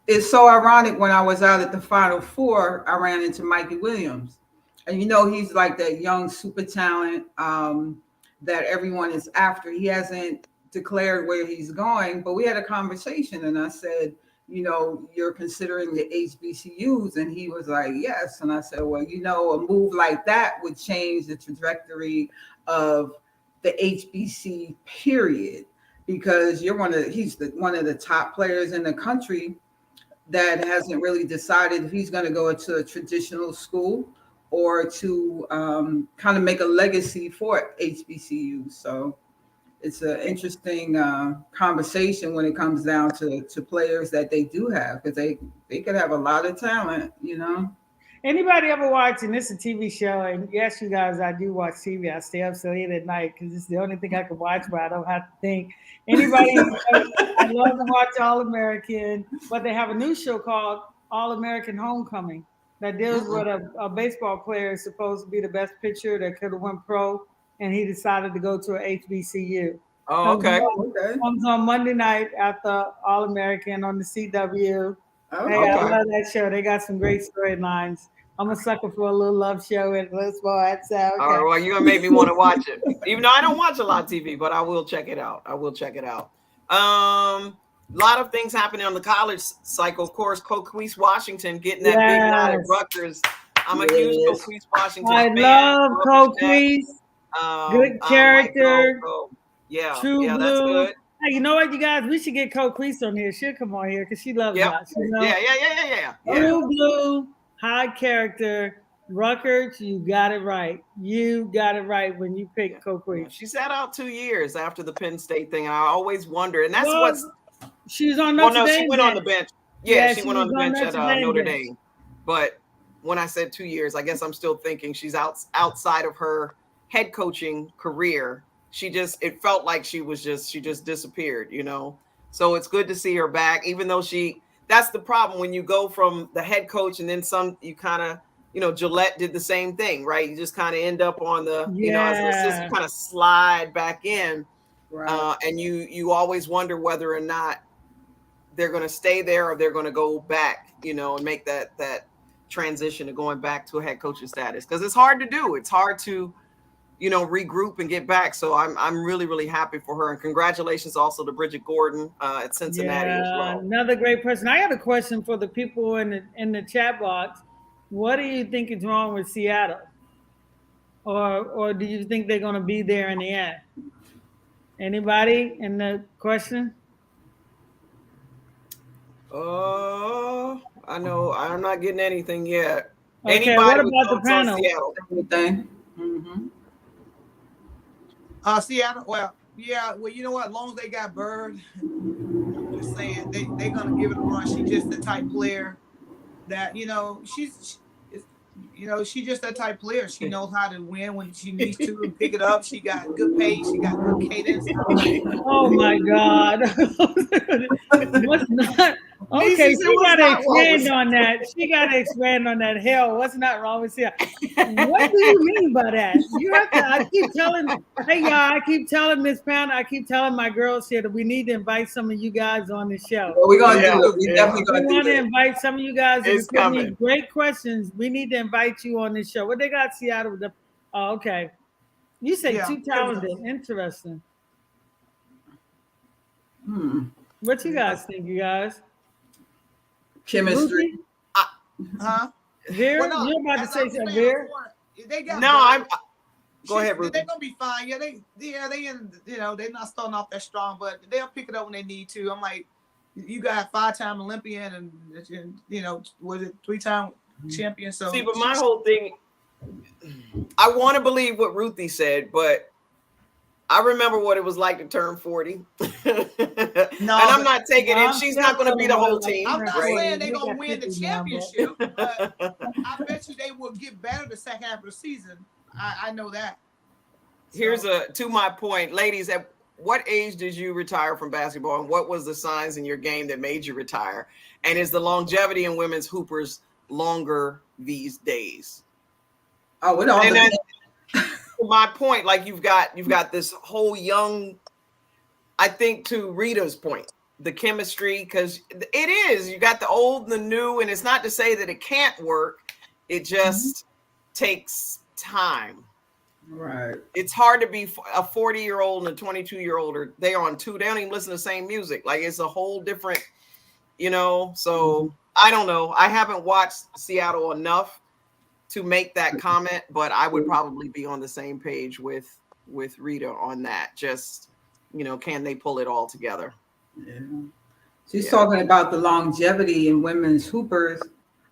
it's so ironic. When I was out at the Final Four, I ran into Mikey Williams. And he's like that young super talent that everyone is after. He hasn't declared where he's going, but we had a conversation and I said, you're considering the HBCUs, and he was like, yes. And I said, well, a move like that would change the trajectory of the HBC period, because he's one of the top players in the country that hasn't really decided if he's going to go into a traditional school or to kind of make a legacy for HBCUs. So it's an interesting conversation when it comes down to players that they do have, because they could have a lot of talent, Anybody ever watching this? Is a TV show, and yes, you guys, I do watch TV. I stay up so late at night because it's the only thing I can watch where I don't have to think. Anybody? I love to watch All American, but they have a new show called All American Homecoming that deals with a baseball player is supposed to be the best pitcher that could have went pro, and he decided to go to an HBCU. Oh, okay. Comes on Monday night after All American on the CW. Oh, hey, I love that show. They got some great storylines. I'm a sucker for a little love show and little sports. So, okay. All right, well, you're gonna make me want to watch it, even though I don't watch a lot of TV, but I will check it out. A lot of things happening on the college cycle. Of course, Coquise Washington getting that big nod at Rutgers. I'm a huge Coquise Washington fan. I love Coquise. Good character. Yeah, True blue. That's good. Hey, you know what, you guys? We should get Coquise on here. She'll come on here because she loves us. Yeah. True blue, high character. Rutgers, you got it right. You got it right when you picked Coquise. She sat out 2 years after the Penn State thing. I always wonder, and that's she's on Notre Dame. She went on the bench. Yeah, she went on the bench at Notre Dame. But when I said 2 years, I guess I'm still thinking she's outside of her head coaching career. It felt like she just disappeared, So it's good to see her back, even though that's the problem when you go from the head coach and then you kind of, Gillette did the same thing, right? You just kind of end up on the, as an assistant, kind of slide back in. Right. And you always wonder whether or not they're going to stay there or they're going to go back, and make that transition to going back to a head coaching status. Because it's hard to do. It's hard to regroup and get back. So I'm really, really happy for her. And congratulations also to Bridgette Gordon at Cincinnati as well. Another great person. I got a question for the people in the chat box. What do you think is wrong with Seattle? Or do you think they're going to be there in the end? Anybody in the question? I know I'm not getting anything yet. Okay, what about the panel? Anything? Seattle. Well, yeah. Well, you know what? As long as they got Bird, I'm just saying they're gonna give it a run. She's just the type player that she's just that type player. She knows how to win when she needs to and pick it up. She got good pace. She got good cadence. Oh my God! What's not? Okay, she got to expand on that. She got to expand on that. Hell, what's not wrong with you? What do you mean by that? You have to. I keep telling. Hey y'all, I keep telling Miss Pound. I keep telling my girls here that we need to invite some of you guys on the show. Well, we're gonna do it. We definitely gonna do it. We want to invite some of you guys. It's coming. Great questions. We need to invite you on this show. What they got Seattle? Oh, okay. You say too talented. Interesting. What you guys think, you guys? Chemistry. Vera, well, no, you're about to say something, Vera? Go ahead, Ruby. They're gonna be fine. They're not starting off that strong, but they'll pick it up when they need to. I'm like, you got 5-time Olympian and was it 3-time champion? So see, but my whole thing, I want to believe what Ruthie said, but I remember what it was like to turn 40. And I'm not taking it. She's not going to be the whole team. I'm not saying they're going to win the championship, but I bet you they will get better the second half of the season. I know that. Here's to my point, ladies, at what age did you retire from basketball, and what was the signs in your game that made you retire? And is the longevity in women's hoopers longer these days? Oh, it all depends. My point, like you've got this whole young, I think to Rita's point, the chemistry, because it is, you got the old and the new, and it's not to say that it can't work. It just takes time. Right. It's hard to be a 40-year-old and a 22-year-old, or they're on two. They don't even listen to the same music. Like it's a whole different, so I don't know. I haven't watched Seattle enough to make that comment, but I would probably be on the same page with Rita on that. Just, can they pull it all together? Yeah. She's talking about the longevity in women's hoopers.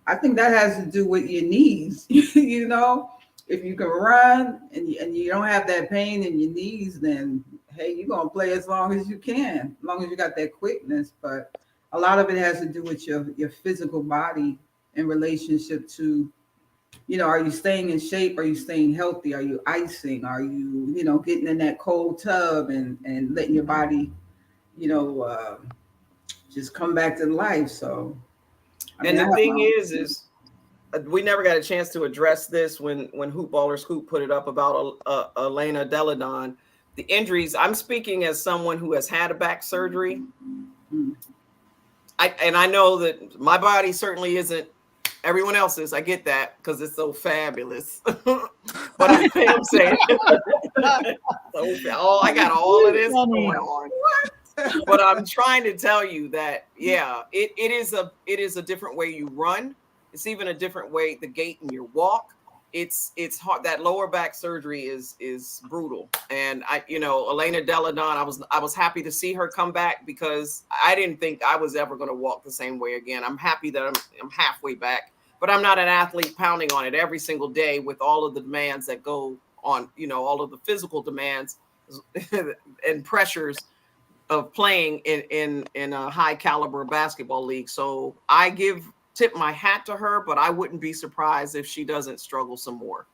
I think that has to do with your knees. If you can run and you don't have that pain in your knees, then hey, you're gonna play as long as you can, as long as you got that quickness. But a lot of it has to do with your physical body in relationship to, are you staying in shape? Are you staying healthy? Are you icing? Are you, getting in that cold tub and letting your body, just come back to life? So, the thing is we never got a chance to address this when Hoop Ballers Hoop put it up about Elena Deladon, the injuries. I'm speaking as someone who has had a back surgery. I know that my body certainly isn't everyone else's. I get that because it's so fabulous. But I'm saying, I got all of this going on. But I'm trying to tell you that, it is a different way you run. It's even a different way, the gait in your walk. It's hard. That lower back surgery is brutal. And Elena Deladon, I was happy to see her come back because I didn't think I was ever going to walk the same way again. I'm happy that I'm halfway back, but I'm not an athlete pounding on it every single day with all of the demands that go on, all of the physical demands and pressures of playing in a high caliber basketball league. So I tip my hat to her, but I wouldn't be surprised if she doesn't struggle some more.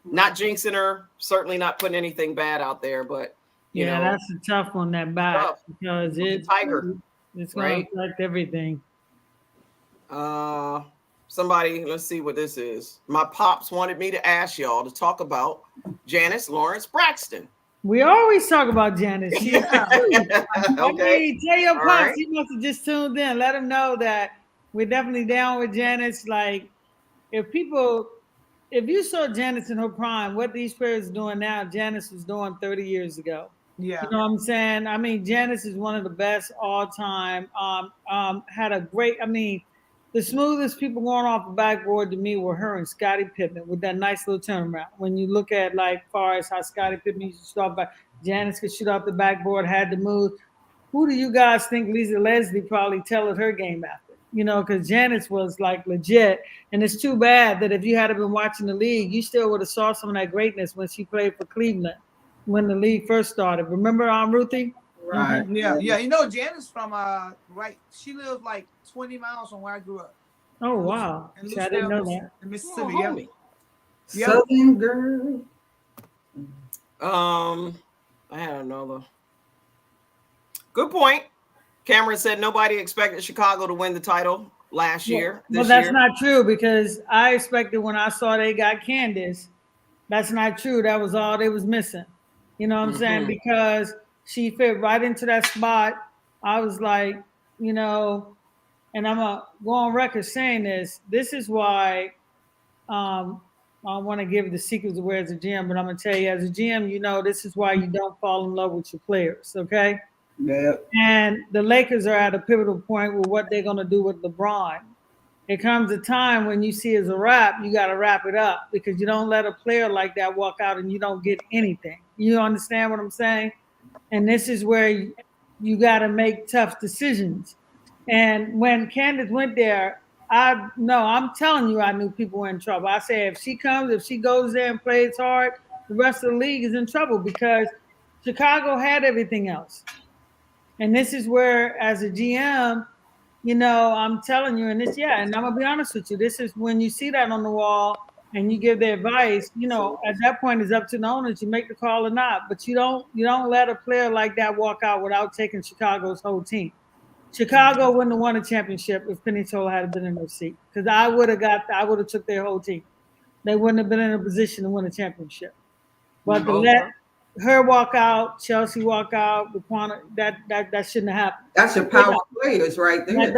Not jinxing her, certainly not putting anything bad out there, but that's a tough one, that back, because it's tiger. It's going to affect everything. Somebody, let's see what this is. My pops wanted me to ask y'all to talk about Janice Lawrence Braxton. We always talk about Janice. Okay. Tell your pops, he must have just tuned in. Let him know that we're definitely down with Janice. Like, if people if you saw Janice in her prime, what these players are doing now, Janice was doing 30 years ago. Yeah. You know what I'm saying? I mean, Janice is one of the best all time. Had a great, I mean, the smoothest people going off the backboard to me were her and Scottie Pippen with that nice little turnaround. When you look at like far as how Scottie Pippen used to start by, Janice could shoot off the backboard, had to move. Who do you guys think Lisa Leslie probably tailored her game after? You know, because Janice was like legit. And it's too bad that if you had been watching the league, you still would have saw some of that greatness when she played for Cleveland when the league first started. Remember Ruthie? Right. Mm-hmm. Yeah, yeah. You know, Janice from right. She lives like 20 miles from where I grew up. Oh wow! I didn't know that. In Mississippi. Oh, yeah. Southern girl. I had another. Good point. Cameron said nobody expected Chicago to win the title last year. Well, that's not true because I expected when I saw they got Candice. That's not true. That was all they was missing. You know what I'm saying? Because she fit right into that spot. I was like, you know, and I'm going to go on record saying this. This is why I want to give the secrets of where as a GM, but I'm going to tell you as a GM, you know, this is why you don't fall in love with your players, okay? Yeah. And the Lakers are at a pivotal point with what they're going to do with LeBron. It comes a time when you see as a wrap, you got to wrap it up because you don't let a player like that walk out and you don't get anything. You understand what I'm saying? And this is where you got to make tough decisions. And when Candice went there, I'm telling you, I knew people were in trouble. I said, if she goes there and plays hard, the rest of the league is in trouble because Chicago had everything else. And this is where, as a GM, you know, I'm telling you, and I'm gonna be honest with you. This is when you see that on the wall and you give the advice, you know, at that point it's up to the owners. You make the call or not, but you don't let a player like that walk out without taking Chicago's whole team. Chicago wouldn't have won a championship if Penny Toll had been in their seat because I would have took their whole team. They wouldn't have been in a position to win a championship. But to let her walk out, Chelsea walk out, that shouldn't have happened. That's your power players right there.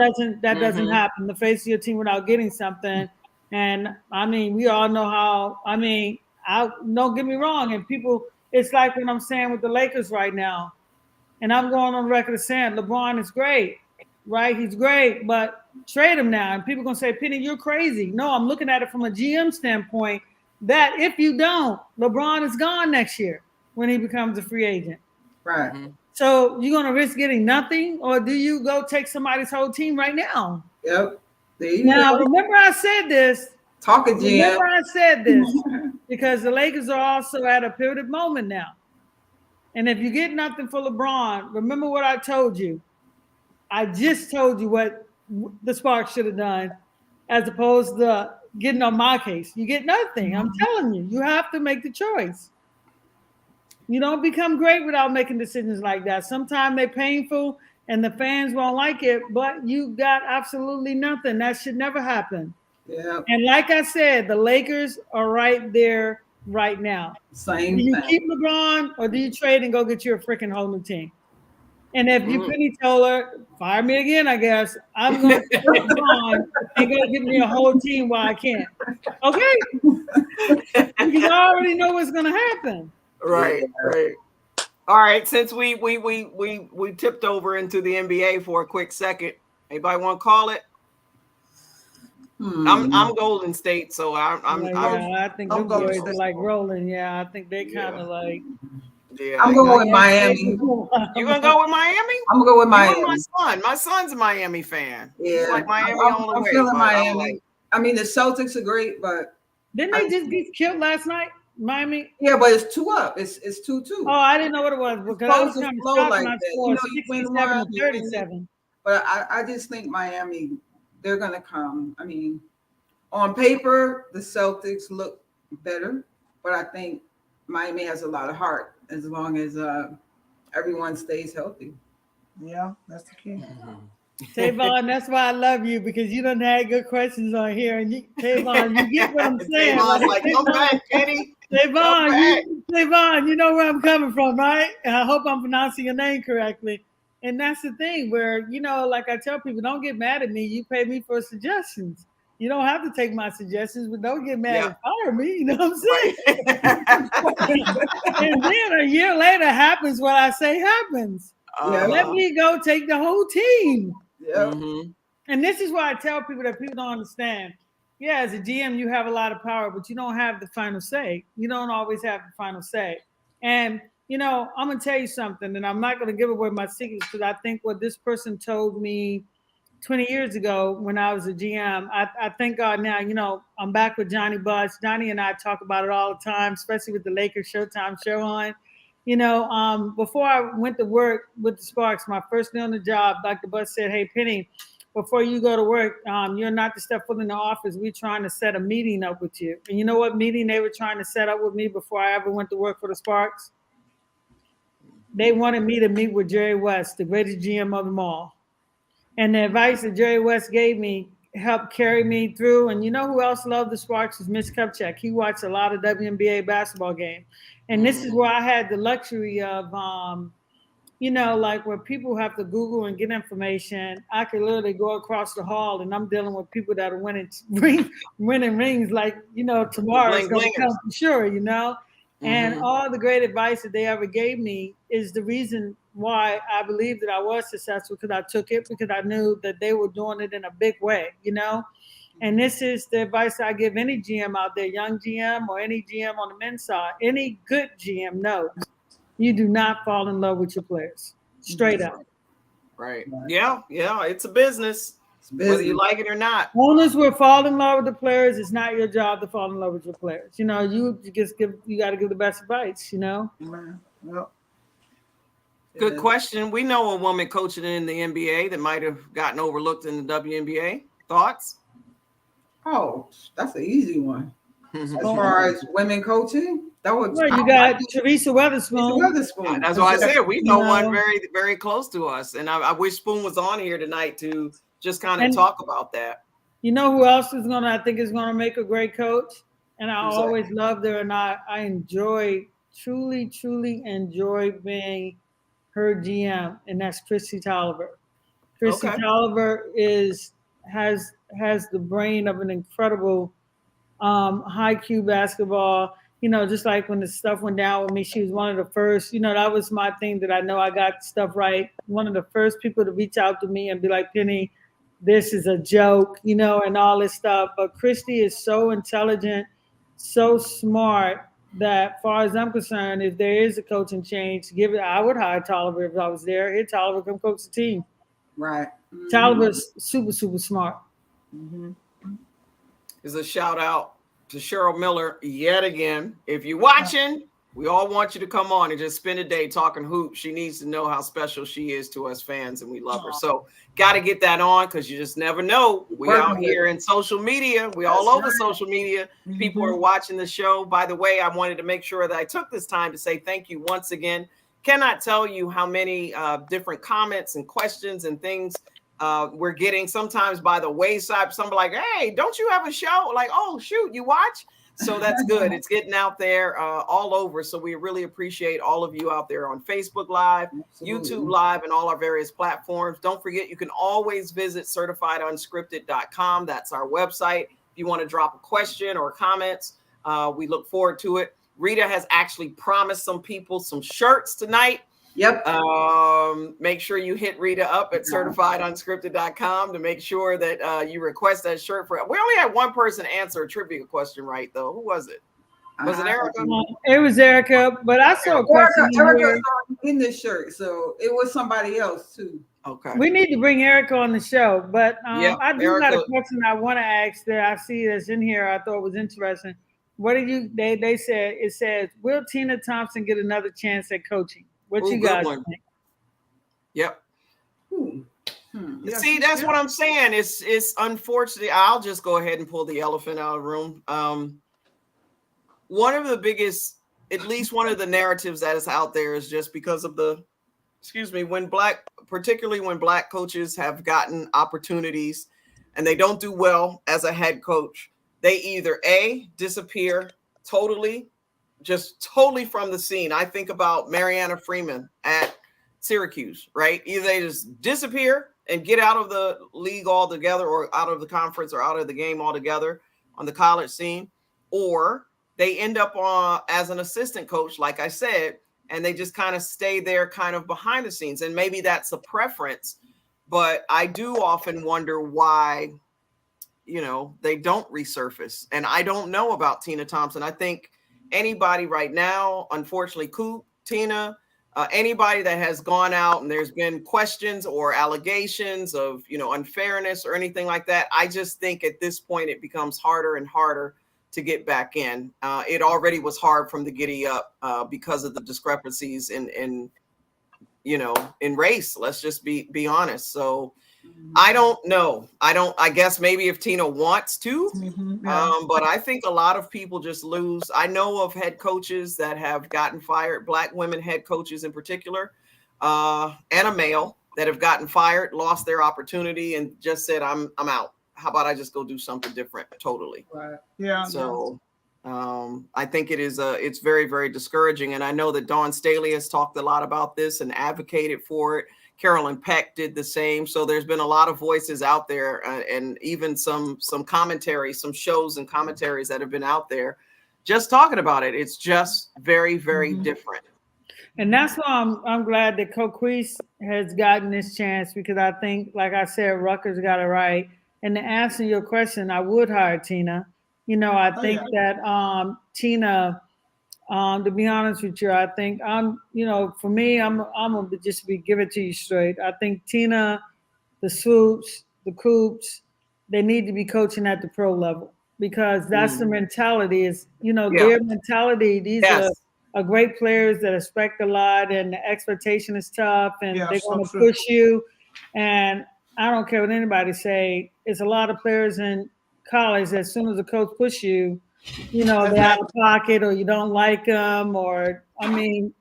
That doesn't happen. The face of your team without getting something. And I mean, we all know how. I mean, don't get me wrong. And people, it's like what I'm saying with the Lakers right now. And I'm going on record as saying LeBron is great, right? He's great, but trade him now. And people are gonna say, Penny, you're crazy. No, I'm looking at it from a GM standpoint. That if you don't, LeBron is gone next year when he becomes a free agent. Right. So you're going to risk getting nothing, or do you go take somebody's whole team right now? Yep. Now, remember I said this. Remember I said this because the Lakers are also at a pivotal moment now. And if you get nothing for LeBron, remember what I told you. I just told you what the Sparks should have done as opposed to getting on my case. You get nothing. I'm telling you, you have to make the choice. You don't become great without making decisions like that. Sometimes they're painful and the fans won't like it, but you got absolutely nothing. That should never happen. Yeah. And like I said, the Lakers are right there right now. Same do you thing. Keep LeBron or do you trade and go get you a freaking whole new team? And if you Penny Toller, fire me again, I guess. I'm going to put LeBron and go give me a whole team while I can. Okay? Because I already know what's going to happen. Right. All right. Since we tipped over into the NBA for a quick second, anybody want to call it? I'm Golden State, so I think the boys are like rolling. Yeah, I think they kind of like. Yeah, I'm going with Miami. You gonna go with Miami? I'm gonna go with Miami. My son's a Miami fan. Yeah, he's like Miami all the way. I'm feeling Miami. I mean, the Celtics are great, but didn't they just get killed last night? Miami. Yeah, but it's 2-up. It's 2-2. Oh, I didn't know what it was because I was kind of shocked when I scored 67-37. But I just think Miami, they're gonna come. I mean, on paper, the Celtics look better, but I think Miami has a lot of heart as long as everyone stays healthy. Yeah, that's the key. Tavon, that's why I love you because you done had good questions on here, and Tavon, you get what I'm saying. Tavon's like, come back, Kenny. Tavon, you know where I'm coming from, right? And I hope I'm pronouncing your name correctly. And that's the thing where, you know, like I tell people, don't get mad at me. You pay me for suggestions. You don't have to take my suggestions, but don't get mad and fire me. You know what I'm saying? Right. And then a year later happens what I say happens. Let me go take the whole team. Mm-hmm. And this is why I tell people that people don't understand. Yeah, as a GM, you have a lot of power, but you don't have the final say. You don't always have the final say. And, you know, I'm going to tell you something, and I'm not going to give away my secrets because I think what this person told me 20 years ago when I was a GM, I thank God now, you know, I'm back with Johnny Bus. Johnny and I talk about it all the time, especially with the Lakers Showtime show on. You know, before I went to work with the Sparks, my first day on the job, Dr. Bus said, hey, Penny, before you go to work, you're not to step foot in the office. We're trying to set a meeting up with you. And you know what meeting they were trying to set up with me before I ever went to work for the Sparks? They wanted me to meet with Jerry West, the greatest GM of them all. And the advice that Jerry West gave me helped carry me through. And you know who else loved the Sparks is Mitch Kupchak. He watched a lot of WNBA basketball games. And this is where I had the luxury of, you know, like where people have to Google and get information. I could literally go across the hall and I'm dealing with people that are winning rings like, you know, tomorrow is going to come for sure, you know. And all the great advice that they ever gave me is the reason why I believe that I was successful, because I took it, because I knew that they were doing it in a big way, you know. And this is the advice I give any GM out there, young GM or any GM on the men's side. Any good GM knows you do not fall in love with your players. Straight up. Right. Yeah. It's a business. Whether you like it or not. Owners will fall in love with the players. It's not your job to fall in love with your players. You know, you got to give the best advice, you know? Well, good question. We know a woman coaching in the NBA that might have gotten overlooked in the WNBA. Thoughts? Oh, that's an easy one. As far as women coaching, that was you got Teresa Weatherspoon. That's why I said we know one very, very close to us, and I wish Spoon was on here tonight to just kind of talk about that. You know who else I think is gonna make a great coach? And I always loved her, and I truly enjoy being her GM, and that's Christy Tolliver. Christy Tolliver has the brain of an incredible high Q basketball. You know, just like when the stuff went down with me, she was one of the first. You know, that was my thing that I know I got stuff right. One of the first people to reach out to me and be like, Penny, this is a joke, you know, and all this stuff. But Christy is so intelligent, so smart that, as far as I'm concerned, if there is a coaching change, I would hire Tolliver if I was there. Here, Tolliver come coach the team. Right. Tolliver's super smart. Is a shout out to Cheryl Miller yet again. If you're watching, we all want you to come on and just spend a day talking hoops. She needs to know how special she is to us fans, and we love her. So got to get that on, because you just never know. We out here in social media. We all over social media. People are watching the show. By the way, I wanted to make sure that I took this time to say thank you once again. Cannot tell you how many different comments and questions and things we're getting sometimes by the wayside. Some are like, hey, don't you have a show? Like, oh, shoot, you watch? So that's good. It's getting out there all over. So we really appreciate all of you out there on Facebook Live, YouTube Live, and all our various platforms. Don't forget, you can always visit CertifiedUnscripted.com. That's our website. If you want to drop a question or comments, we look forward to it. Rita has actually promised some people some shirts tonight. Yep. Make sure you hit Rita up at CertifiedUnscripted.com to make sure that you request that shirt for. We only had one person answer a trivia question right, though. Who was it? Was it Erica? It was Erica, but I saw a question. Erica's in this shirt, so it was somebody else too. Okay. We need to bring Erica on the show, but I do Erica, got a question I want to ask that I see that's in here. I thought was interesting. What did you? They said it says, will Tina Thompson get another chance at coaching? What you guys think? Yep. See, that's what I'm saying. It's unfortunately, I'll just go ahead and pull the elephant out of the room. One of the biggest, at least one of the narratives that is out there is just because of particularly when black coaches have gotten opportunities and they don't do well as a head coach, they either disappear totally from the scene. I think about Mariana Freeman at Syracuse, right? Either they just disappear and get out of the league altogether, or out of the conference, or out of the game altogether on the college scene, or they end up as an assistant coach, like I said, and they just kind of stay there kind of behind the scenes. And maybe that's a preference, but I do often wonder why, they don't resurface. And I don't know about Tina Thompson. I think anybody right now, unfortunately, Coop, Tina, anybody that has gone out and there's been questions or allegations of, unfairness or anything like that, I just think at this point it becomes harder and harder to get back in. It already was hard from the giddy up because of the discrepancies in race. Let's just be honest. So I don't know. I guess maybe if Tina wants to, but I think a lot of people just lose. I know of head coaches that have gotten fired, Black women head coaches in particular, and a male that have gotten fired, lost their opportunity, and just said, I'm out. How about I just go do something different totally? Right. Yeah. So I think it's very, very discouraging. And I know that Dawn Staley has talked a lot about this and advocated for it. Carolyn Peck did the same. So there's been a lot of voices out there, and even some commentary, some shows and commentaries that have been out there just talking about it. It's just very, very different. And that's why I'm glad that Coquise has gotten this chance, because I think, like I said, Rutgers got it right. And to answer your question, I would hire Tina. I think that Tina, to be honest with you, I think for me, I'm gonna just give it to you straight. I think Tina, the Swoops, the Coops, they need to be coaching at the pro level, because that's the mentality. Is their mentality. These are great players that expect a lot, and the expectation is tough, and they're going to push you. And I don't care what anybody say. It's a lot of players in college. As soon as the coach push you, they're out of pocket, or you don't like them, or I'm in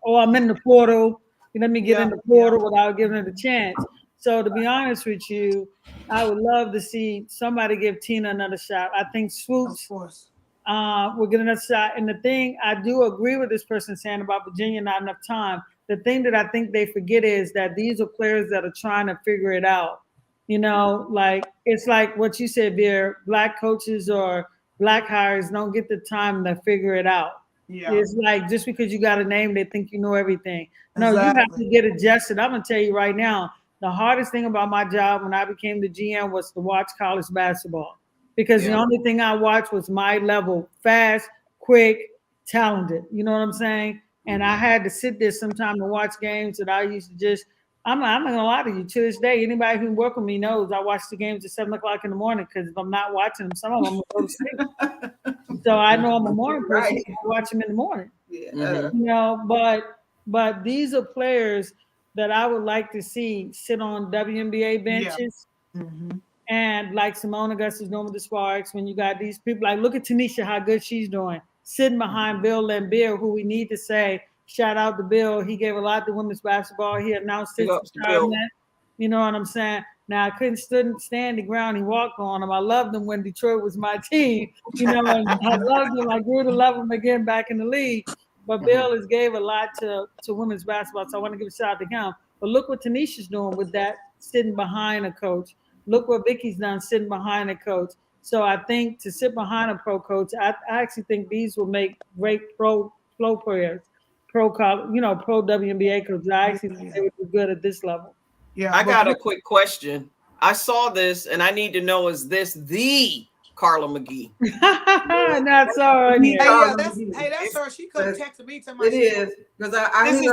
the portal. Let me get in the portal without giving it a chance. So to be honest with you, I would love to see somebody give Tina another shot. I think Swoops will get another shot. And the thing, I do agree with this person saying about Virginia not enough time. The thing that I think they forget is that these are players that are trying to figure it out. It's like what you said, Beer, Black coaches or Black hires don't get the time to figure it out. Yeah. It's like, just because you got a name, they think you know everything. No, you have to get adjusted. I'm going to tell you right now, the hardest thing about my job when I became the GM was to watch college basketball, because the only thing I watched was my level, fast, quick, talented. You know what I'm saying? And I had to sit there sometime to watch games that I used to just, I'm not going to lie to you. To this day, anybody who work with me knows I watch the games at 7 o'clock in the morning, because if I'm not watching them, some of them will go to sleep. So I know I'm a morning person. I watch them in the morning. But these are players that I would like to see sit on WNBA benches. And like Simone Augustus, Norma the Sparks, when you got these people, like look at Tanisha, how good she's doing, sitting behind Bill Laimbeer, who we need to say, shout out to Bill. He gave a lot to women's basketball. He announced his retirement. You know what I'm saying? Now, I couldn't stand the ground he walked on him. I loved him when Detroit was my team. And I loved him. I grew to love him again back in the league. But Bill has gave a lot to women's basketball, so I want to give a shout out to him. But look what Tanisha's doing with that, sitting behind a coach. Look what Vicky's done, sitting behind a coach. So I think to sit behind a pro coach, I actually think these will make great pro players. Pro WNBA coaches. I actually think they would be good at this level. Yeah, I got a quick question. I saw this, and I need to know: is this the Carla McGee? That's all right. That's her. She could have texted me. It is, because I this is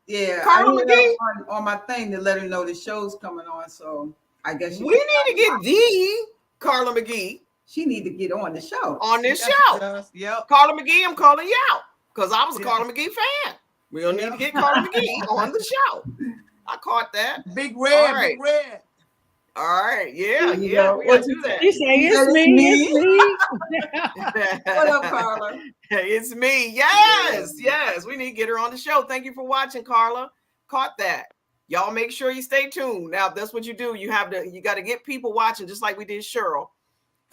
the Carla McGee on my thing to let her know the show's coming on. So I guess we need to get the Carla McGee. She need to get on the show. On this show. Yep. Carla McGee, I'm calling you out, because I was a Carla McGee fan. We'll need to get Carla McGee on the show. I caught that. Big Red, right. Big Red. All right, yeah. We gotta do that. You say it's me. What up, Carla? It's me. Yes. We need to get her on the show. Thank you for watching, Carla. Caught that. Y'all make sure you stay tuned. Now, that's what you do. You got to get people watching, just like we did Cheryl.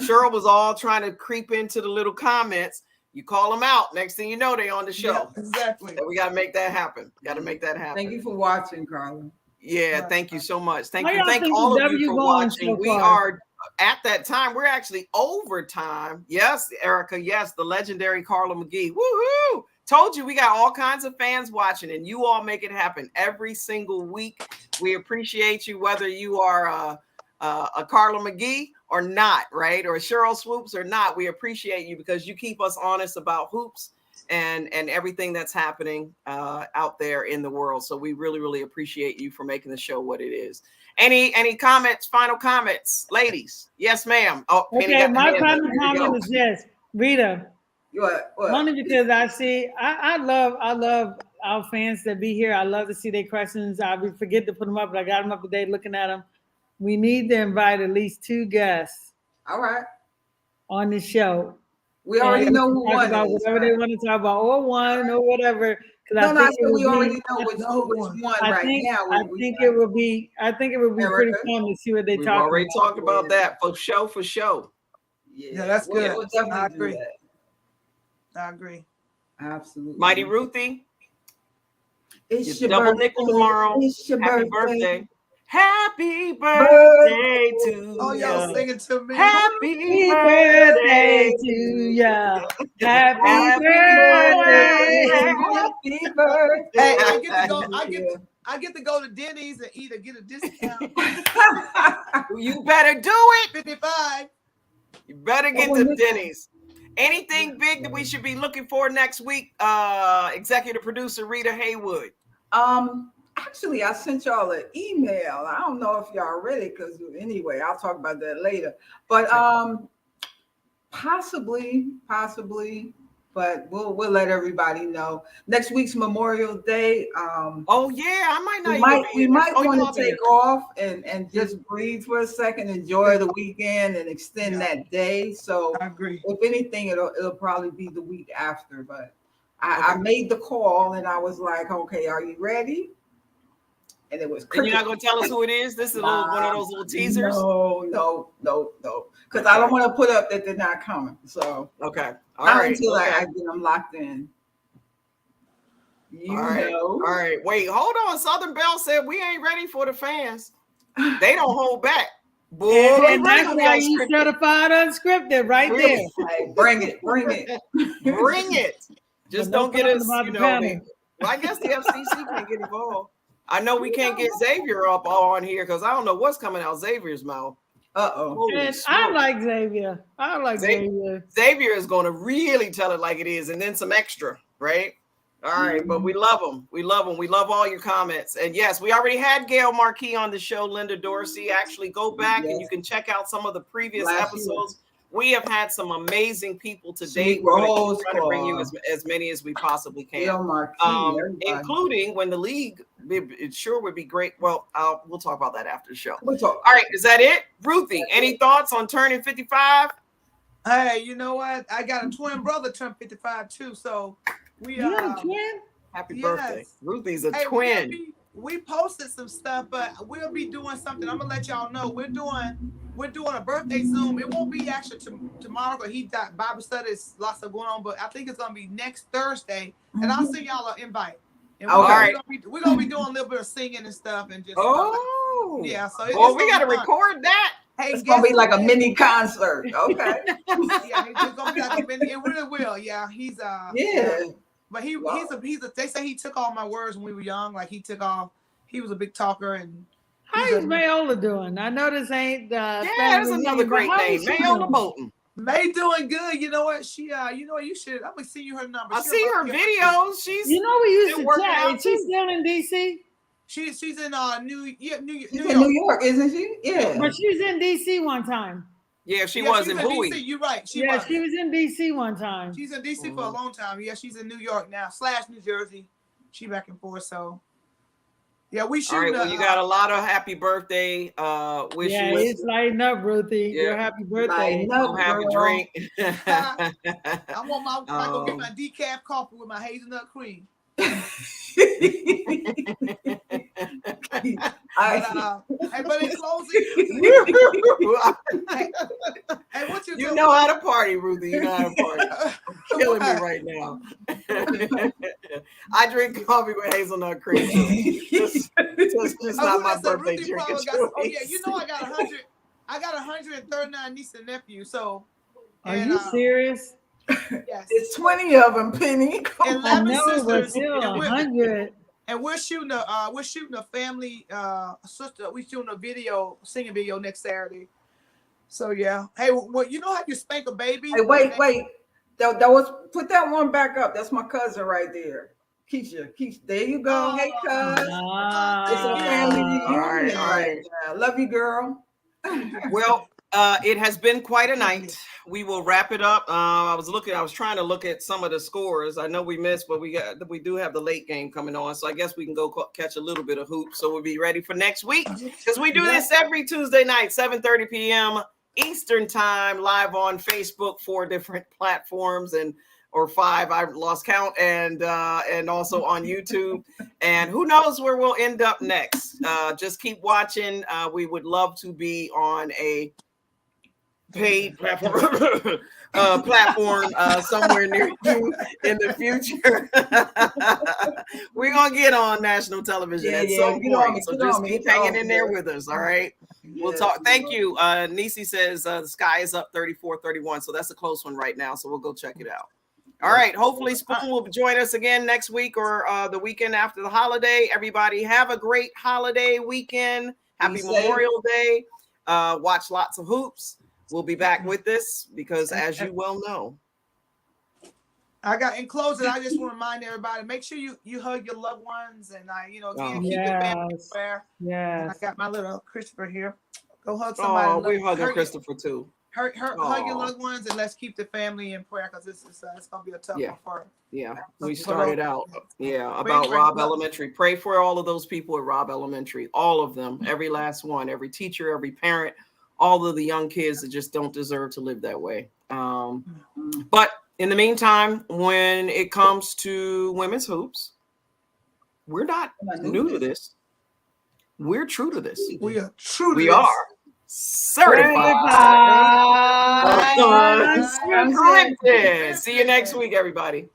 Cheryl was all trying to creep into the little comments. You call them out. Next thing you know, they on the show. Yeah, exactly. So we got to make that happen. Thank you for watching, Carla. Yeah, thank you so much. Thank How you. y'all Thank think all the of you W for going watching. so We far? are at that time. We're actually overtime. Yes, Erica. Yes, the legendary Carla McGee. Woohoo! Told you we got all kinds of fans watching, and you all make it happen every single week. We appreciate you, whether you are a Carla McGee or not, right? Or Cheryl Swoops or not. We appreciate you because you keep us honest about hoops and everything that's happening out there in the world. So we really, really appreciate you for making the show what it is. Any comments, final comments, ladies? Yes, ma'am. Oh, okay, my final comment is this, Rita. What? Only because I love our fans that be here. I love to see their questions. I forget to put them up, but I got them up today looking at them. We need to invite at least 2 guests. All right. On the show. We already know who talk one about is. Whatever they want to talk about, or one, or whatever. No, we already know which one right now. I think it would be pretty fun to see what they talk about. We've already talked about that for show. Yeah, that's good. We'll definitely I agree. do that. I agree. Absolutely. Mighty Ruthie. It's your double birthday. nickel tomorrow. It's your Happy birthday. Happy birthday to you. Oh, y'all singing to me. Happy birthday to ya. Happy birthday. Happy birthday. Hey, I get to go to Denny's and get a discount. You better do it. 55. You better get to Denny's. Anything big that we should be looking for next week? Executive producer Rita Haywood. Actually, I sent y'all an email. I don't know if y'all read it, because anyway, I'll talk about that later. But possibly, but we'll let everybody know. Next week's Memorial Day. Oh yeah, I might not. We might want to take off and just breathe for a second, enjoy the weekend, and extend that day. So I agree. If anything, it'll probably be the week after. But I made the call and I was like, okay, are you ready? And it was. And you're not gonna tell us who it is? This is one of those little teasers. No. Because I don't want to put up that they're not coming. So okay, until I get them locked in. All right. Wait, hold on. Southern Belle said we ain't ready for the fans. They don't hold back. Boy, and that's why you certified unscripted right there. Hey, bring it. Bring it. Just don't get us, well, I guess the FCC can't get involved. I know we can't get Xavier up on here because I don't know what's coming out Xavier's mouth. I like Xavier. Xavier is going to really tell it like it is, and then some extra, right? All right, but we love them. We love all your comments. And yes, we already had Gail Marquis on the show, Linda Dorsey. Actually, go back and you can check out some of the previous episodes. We have had some amazing people to date. We're going to try to bring you as many as we possibly can, including when the league. It sure would be great. Well, we'll talk about that after the show. All right, is that it, Ruthie? Any thoughts on turning 55? Hey, you know what? I got a twin brother turned 55 too. So we a twin. Happy birthday, Ruthie's a twin. We posted some stuff, but we'll be doing something. I'm gonna let y'all know. We're doing a birthday Zoom. It won't be actually tomorrow, but he got Bible studies, lots of going on. But I think it's gonna be next Thursday, and I'll send y'all an invite. And we're gonna be doing a little bit of singing and stuff, and just yeah. So we gotta record that. Hey, it's gonna be like a mini concert. Okay. Yeah, it's gonna be like a mini. It really will. Yeah, he's But he's a. They say he took all my words when we were young. Like he took off. He was a big talker. And how is Mayola doing? I know this ain't. That's another great name, Mayola Bolton. May doing good. You know what? She. You know what? You should. I'm gonna send you her number. I see her videos. She's. You know we used to chat. She's still in DC. She's in New York, isn't she? Yeah. But she was in DC one time. Yeah, she was in Bowie. DC, you're right. She was in DC one time. She's in DC for a long time. Yeah, she's in New York now / New Jersey. She back and forth. So yeah, we should. All right, well, you got a lot of happy birthday wishes. Yeah, it's lighting up, Ruthie. Yeah. Your happy birthday. Go have a drink. I want my. I go get my decaf coffee with my hazelnut cream. Hey, but in closing, hey, what you know how to party, Ruthie. You know how to party. Killing me right now. I drink coffee with hazelnut cream. It's not my birthday drink. Oh yeah, you know I got 100. I got 139 nieces and nephews. So, are you serious? Yes, it's 20 of them, Penny. 11 sisters, but still 100. And we're shooting a family sister. We're shooting a singing video next Saturday. So yeah. Hey, well, you know how you spank a baby? Hey, wait. That was put that one back up. That's my cousin right there. Keisha, there you go. Hey, cuz. It's a family reunion. All right. Love you, girl. Well, it has been quite a night. We will wrap it up. I was trying to look at some of the scores. I know we missed, but we do have the late game coming on. So I guess we can go catch a little bit of hoops. So we'll be ready for next week because we do this every Tuesday night, 7:30 p.m. Eastern time, live on Facebook, 4 different platforms or 5, I've lost count, and also on YouTube. And who knows where we'll end up next. Just keep watching. We would love to be on a paid platform somewhere near you in the future. We're gonna get on national television at some point. So just keep hanging in there with us. All right. We'll talk. Thank you. Nisi says the sky is up 34-31. So that's a close one right now. So we'll go check it out. All right. Hopefully Spoon will join us again next week or the weekend after the holiday. Everybody have a great holiday weekend. Happy Memorial Day. Watch lots of hoops. We'll be back with this because, as you well know, in closing, I just want to remind everybody: make sure you hug your loved ones, and keep the family in prayer. Yeah, I got my little Christopher here. Go hug somebody. Oh, we're hugging Christopher too. Hug your loved ones, and let's keep the family in prayer because it's gonna be a tough one for. Yeah, we started out about Robb Elementary. Pray for all of those people at Robb Elementary, all of them, every last one, every teacher, every parent. All of the young kids that just don't deserve to live that way. But in the meantime, when it comes to women's hoops, we're not new to this. We're true to this. We are true to this. We are certified. Unscripted. See you next week, everybody.